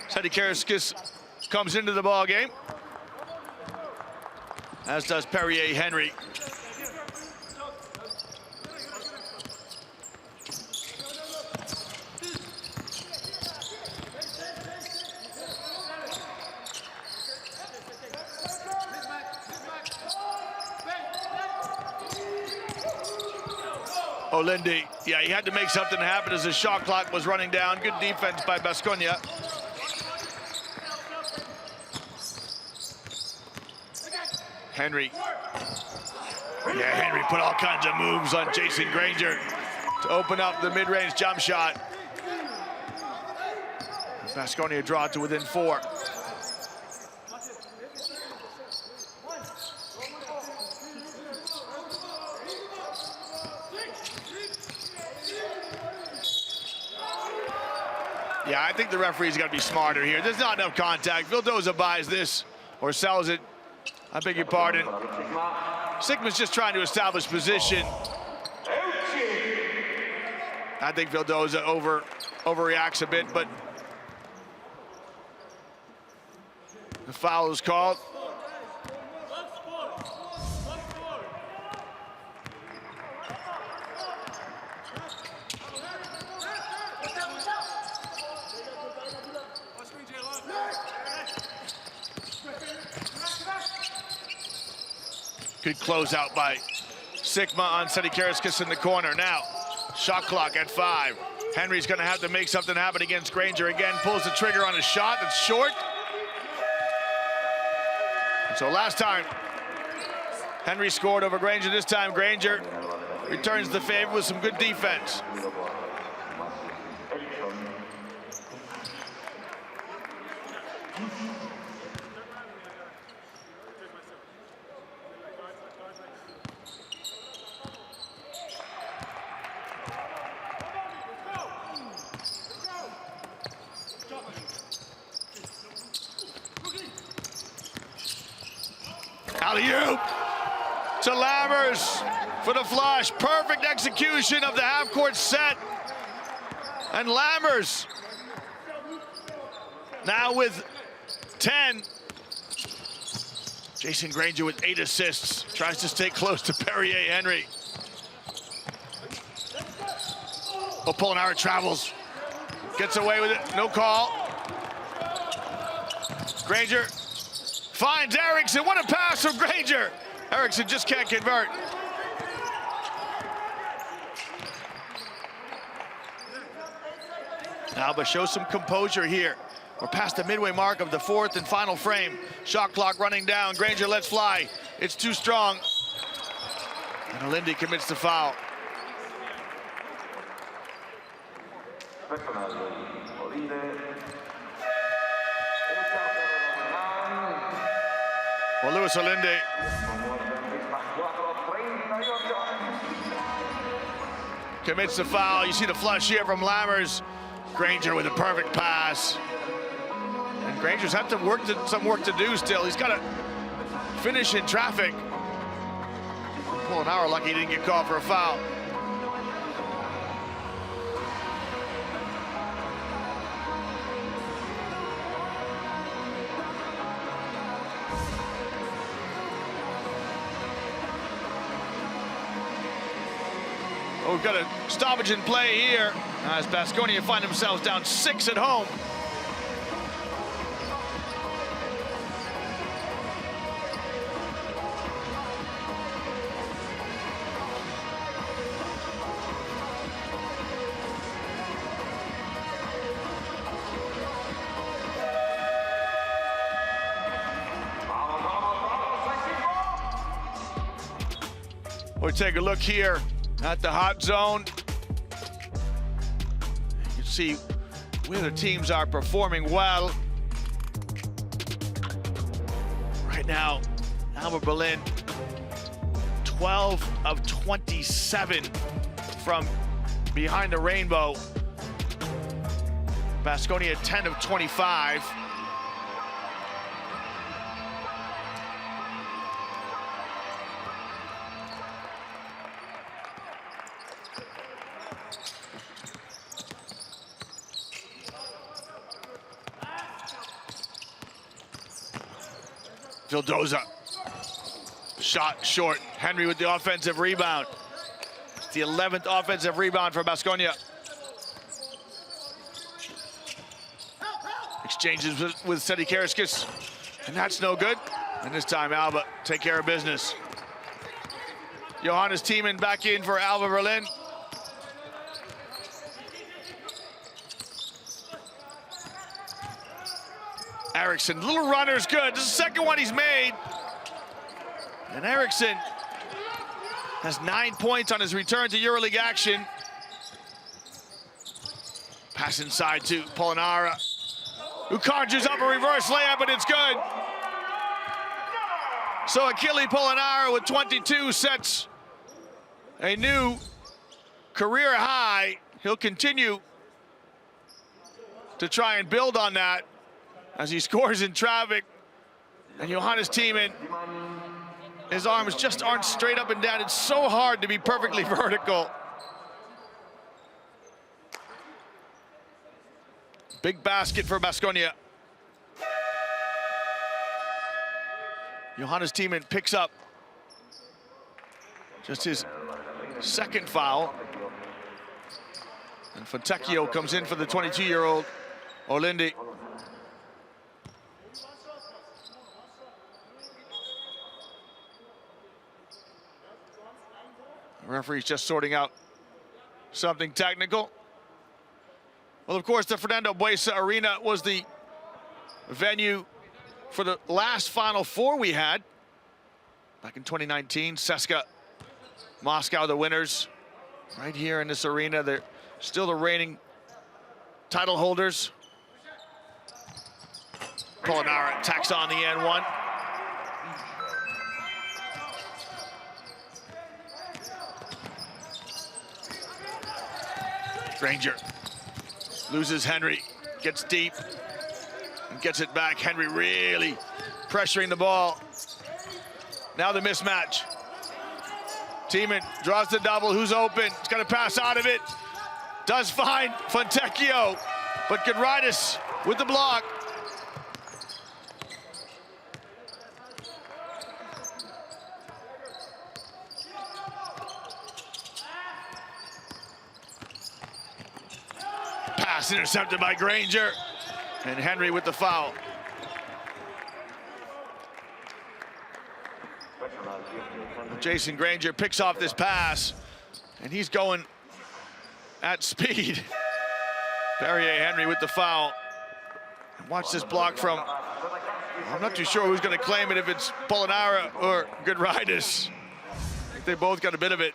Teddy comes into the ball game, as does Perrier Henry. Olindi, yeah, he had to make something happen as the shot clock was running down. Good defense by Baskonia. Henry. Yeah, Henry put all kinds of moves on Jason Granger to open up the mid-range jump shot. Baskonia draw to within 4. Yeah, I think the referee's got to be smarter here. There's not enough contact. Vildoza buys this or sells it. I beg your pardon. Sigma's just trying to establish position. I think Vildoza overreacts a bit, but the foul is called. Good closeout by Sigma on Tds in the corner. Now, shot clock at 5. Henry's gonna have to make something happen against Granger again. Pulls the trigger on a shot that's short. And so last time, Henry scored over Granger. This time, Granger returns the favor with some good defense. Alley-oop to Lammers for the flush. Perfect execution of the half-court set. And Lammers now with 10. Jason Granger with 8 assists. Tries to stay close to Perrier Henry. Oh, Polonara travels. Gets away with it. No call. Granger finds Eriksson. What a pass from Granger. Eriksson just can't convert. Alba shows some composure here. We're past the midway mark of the 4th and final frame. Shot clock running down. Granger lets fly. It's too strong. And Alinde commits the foul. Well, Luis Alinde commits the foul. You see the flush here from Lammers. Granger with a perfect pass. And Granger's had some work to do still. He's got to finish in traffic. Polonara lucky he didn't get called for a foul. Oh, we've got a stoppage in play here as Baskonia find themselves down 6 at home. We'll take a look here at the hot zone. You can see where the teams are performing well. Right now, Alba Berlin, 12 of 27 from behind the rainbow. Baskonia, 10 of 25. Vildoza, shot short. Henry with the offensive rebound. It's the 11th offensive rebound for Baskonia. Exchanges with Tds, and that's no good. And this time Alba take care of business. Johannes Thiemann back in for Alba Berlin. Eriksson, little runner's good. This is the second one he's made. And Eriksson has 9 points on his return to EuroLeague action. Pass inside to Polonara, who conjures up a reverse layup, and it's good. So Achille Polonara with 22 sets a new career high. He'll continue to try and build on that as he scores in traffic. And Johannes Thiemann, his arms just aren't straight up and down. It's so hard to be perfectly vertical. Big basket for Baskonia. Johannes Thiemann picks up just his second foul. And Fontecchio comes in for the 22-year-old Olindi. The referee's just sorting out something technical. Well, of course, the Fernando Buesa Arena was the venue for the last Final Four we had back in 2019. CSKA Moscow, the winners, right here in this arena. They're still the reigning title holders. Polonara tacks on the N1. Granger loses Henry, gets deep, and gets it back. Henry really pressuring the ball. Now the mismatch. Thiemann draws the double, who's open? It's gonna pass out of it. Does find Fontecchio, but Gudraitis with the block. Pass intercepted by Granger, and Henry with the foul. Jason Granger picks off this pass, and he's going at speed. Barrier Henry with the foul. And watch this block from, I'm not too sure who's going to claim it, if it's Polonara or Gudraitis. I think they both got a bit of it.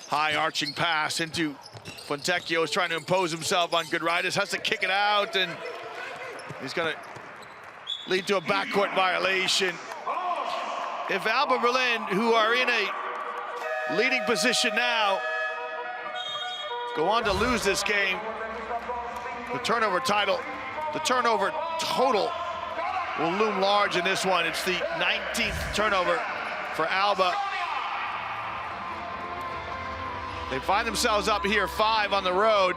High arching pass into Fontecchio, is trying to impose himself on Gudraitis, has to kick it out, and he's gonna lead to a backcourt violation. If Alba Berlin, who are in a leading position now, go on to lose this game, the turnover total will loom large in this one. It's the 19th turnover for Alba. They find themselves up here 5 on the road.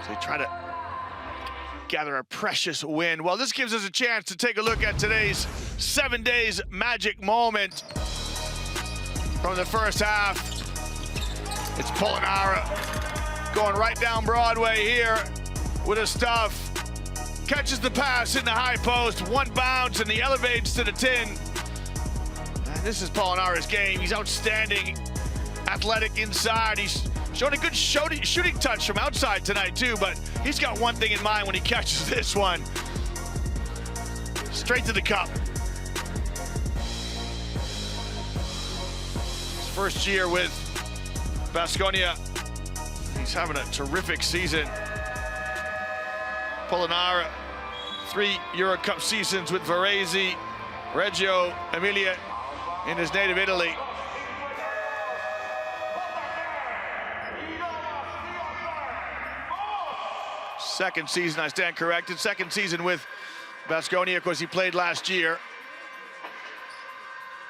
So they try to gather a precious win. Well, this gives us a chance to take a look at today's 7 days magic moment. From the first half, it's Polonara going right down Broadway here with a stuff. Catches the pass in the high post, one bounce, and he elevates to the tin. This is Polonara's game. He's outstanding, athletic inside. He's shown a good shooting touch from outside tonight too, but he's got one thing in mind when he catches this one. Straight to the cup. His first year with Baskonia, he's having a terrific season. Polonara, 3 Euro Cup seasons with Varese, Reggio Emilia, in his native Italy. Second season, I stand corrected, second season with Baskonia. Of course, he played last year.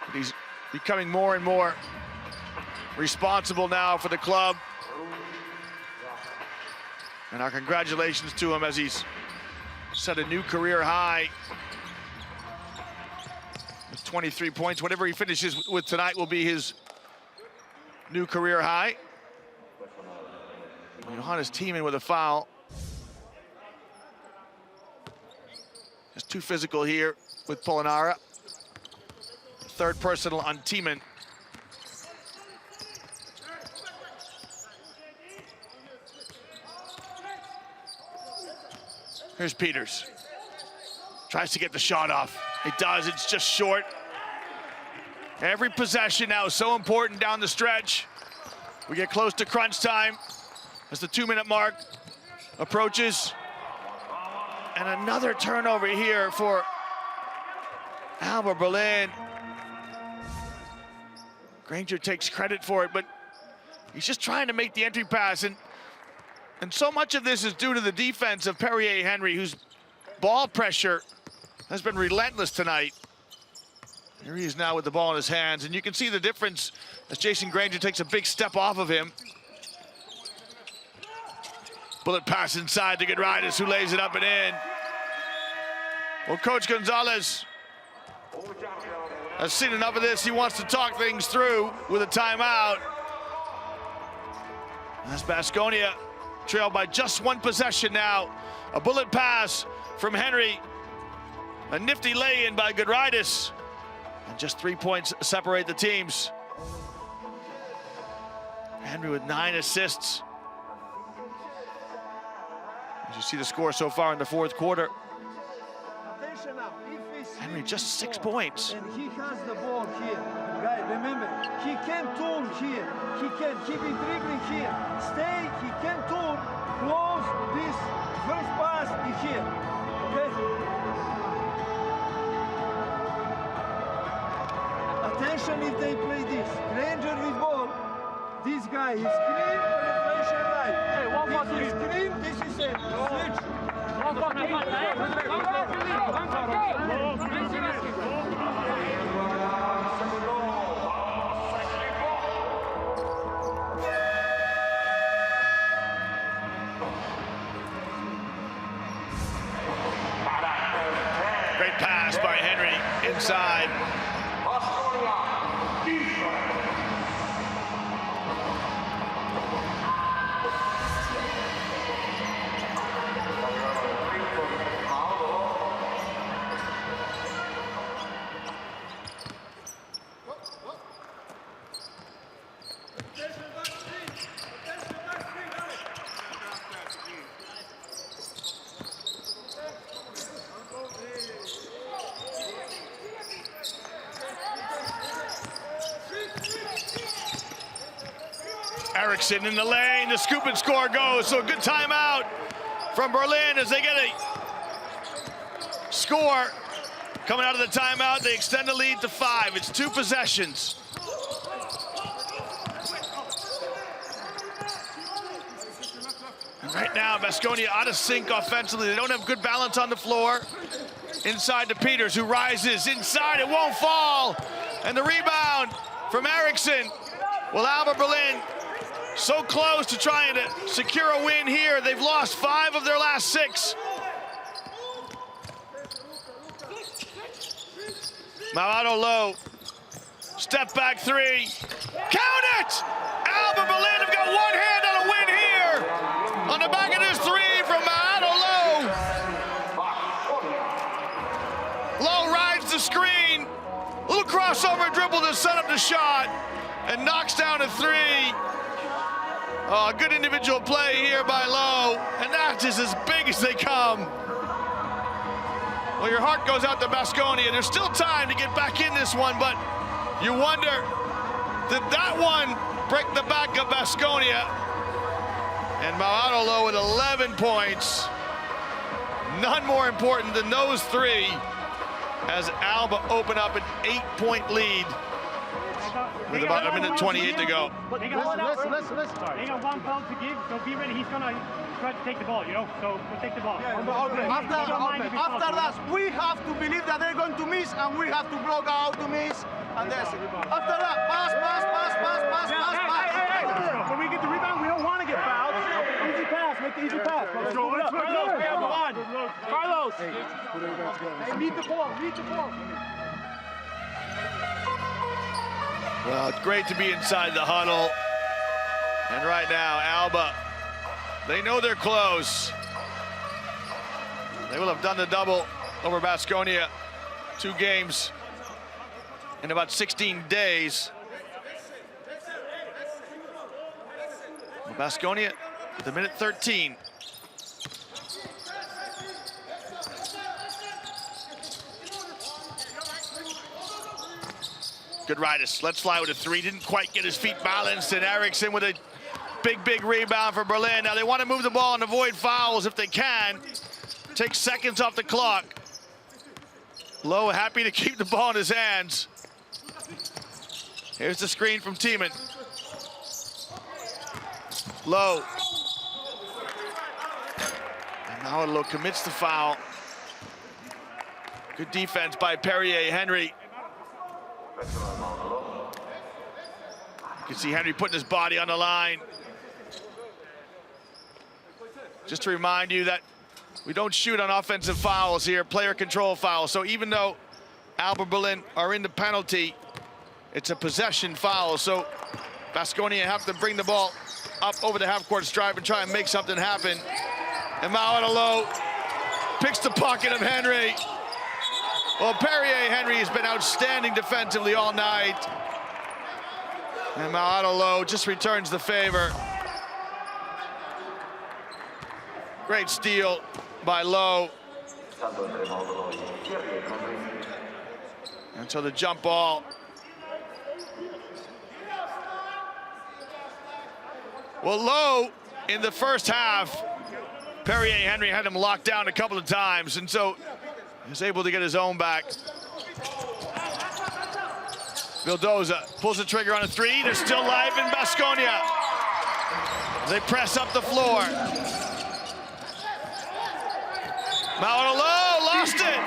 But he's becoming more and more responsible now for the club. And our congratulations to him as he's set a new career high. 23 points. Whatever he finishes with tonight will be his new career high. Johannes Thiemann with a foul. Just too physical here with Polonara. Third personal on Thiemann. Here's Peters. Tries to get the shot off. It does, it's just short. Every possession now is so important down the stretch. We get close to crunch time. That's the 2-minute mark. approaches. And another turnover here for Alba Berlin. Granger takes credit for it, but he's just trying to make the entry pass. And so much of this is due to the defense of Perrier Henry, whose ball pressure has been relentless tonight. Here he is now with the ball in his hands, and you can see the difference as Jason Granger takes a big step off of him. Bullet pass inside to Gudraitis, who lays it up and in. Well, Coach Gonzalez has seen enough of this. He wants to talk things through with a timeout. As Baskonia trailed by just one possession now. A bullet pass from Henry. A nifty lay-in by Gudraitis. And just 3 points separate the teams. Henry with 9 assists. As you see the score so far in the fourth quarter. Henry just 6 points. And he has the ball here. Guys, remember, he can turn here. He be dribbling here. Stay, he can turn, close this first pass is here. Okay? Attention if they play this. Granger with ball. This guy is screen, penetration right. Hey, this is screen, this is a switch. Great pass by Henry inside. Eriksson in the lane, the scoop and score goes. So a good timeout from Berlin as they get a score. Coming out of the timeout, they extend the lead to 5. It's 2 possessions. And right now, Baskonia out of sync offensively. They don't have good balance on the floor. Inside to Peters, who rises inside. It won't fall. And the rebound from Eriksson. Well, Alba Berlin so close to trying to secure a win here. They've lost 5 of their last 6. Mauado low. Step back 3. Count it! Alba Berlin have got one hand on a win here. On the back of this 3 from Mauado low. Low rides the screen. Little crossover dribble to set up the shot. And knocks down a 3. Oh, good individual play here by Lowe, and that's just as big as they come. Well, your heart goes out to Baskonia. There's still time to get back in this one, but you wonder, did that one break the back of Baskonia? And Mauado Lowe with 11 points. None more important than those 3 as Alba open up an 8-point lead with about a minute 28 to go. But they got one foul to give, so be ready. He's gonna try to take the ball, you know. So we'll take the ball. After that, we have to believe that they're going to miss, and we have to block out to miss. And that's it. After that, pass. When we get the rebound, we don't want to get fouled. Easy pass, make the easy pass. Let's go. Carlos, we have one. Carlos. Hey, meet the ball. Well, it's great to be inside the huddle. And right now, Alba, they know they're close. They will have done the double over Baskonia. 2 games in about 16 days. Well, Baskonia at the minute 13. Gudraitis, let's fly with a 3. Didn't quite get his feet balanced, and Eriksson with a Big rebound for Berlin. Now they want to move the ball and avoid fouls if they can. Take seconds off the clock. Lowe happy to keep the ball in his hands. Here's the screen from Tiemann. Lowe. And now Lowe commits the foul. Good defense by Perrier-Henry. You can see Henry putting his body on the line. Just to remind you that we don't shoot on offensive fouls here, player control fouls. So even though Alba Berlin are in the penalty, it's a possession foul. So Baskonia have to bring the ball up over the half-court stripe and try and make something happen. And Lowe picks the pocket of Henry. Well, Perrier-Henry has been outstanding defensively all night. And Lowe just returns the favor. Great steal by Lowe. And so the jump ball. Well, Lowe, in the first half, Perrier-Henry had him locked down a couple of times, and so he was able to get his own back. Vildoza pulls the trigger on a three. They're still live in Baskonia. They press up the floor. Lowe lost it.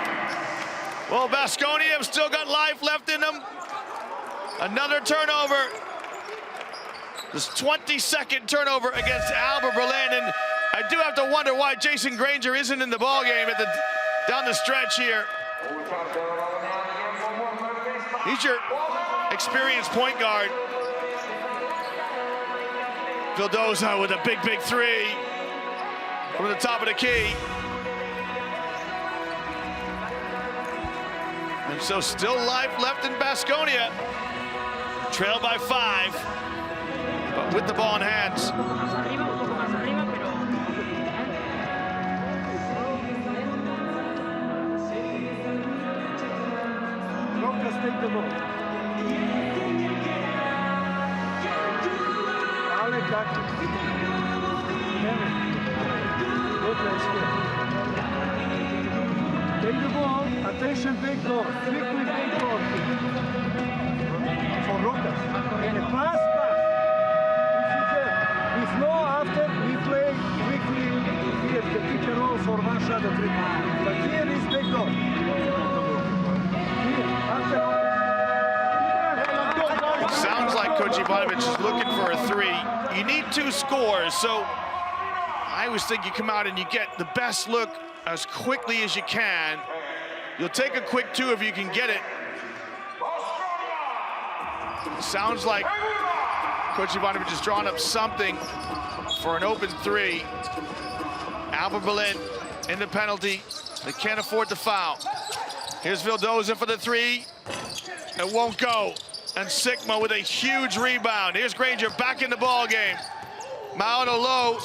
Well, Baskonia have still got life left in them. Another turnover. This 22nd turnover against Alba Berlin, and I do have to wonder why Jason Granger isn't in the ballgame down the stretch here. He's your experienced point guard. Vildoza with a big three from the top of the key. And so still life left in Baskonia. Trailed by 5, but with the ball in hands. Take the ball. Ale got it. Take the ball. Attention, big door. Quickly, big door. For Rokas. And a pass. If no, after we play quickly here, the pick and roll for one shot of three. But here is big door. Sounds like Coach Ivanovic is looking for a three. You need 2 scores, so I always think you come out and you get the best look as quickly as you can. You'll take a quick 2 if you can get it. Sounds like Coach Ivanovic is drawing up something for an open 3. Alba Berlin in the penalty. They can't afford the foul. Here's Vildoza for the 3. It won't go. And Sigma with a huge rebound. Here's Granger back in the ball game. Lowe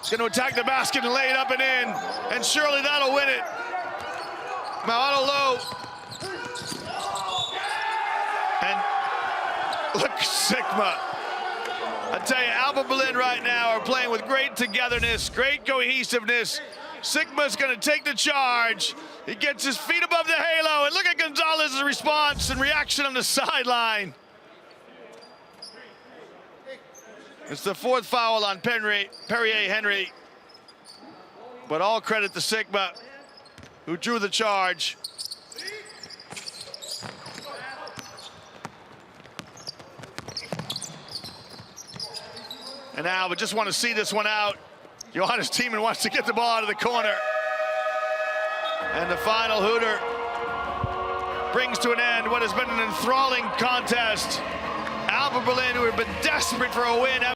is going to attack the basket and lay it up and in. And surely that'll win it. Lowe. And look, Sigma. I tell you, Alba Berlin right now are playing with great togetherness, great cohesiveness. Sigma's going to take the charge. He gets his feet above the halo, and look at Gonzalez's response and reaction on the sideline. It's the 4th foul on Perrier-Henry, but all credit to Sigma, who drew the charge. And now, we just want to see this one out. Johannes Tiemann wants to get the ball out of the corner. And the final hooter brings to an end what has been an enthralling contest. Alba Berlin, who have been desperate for a win,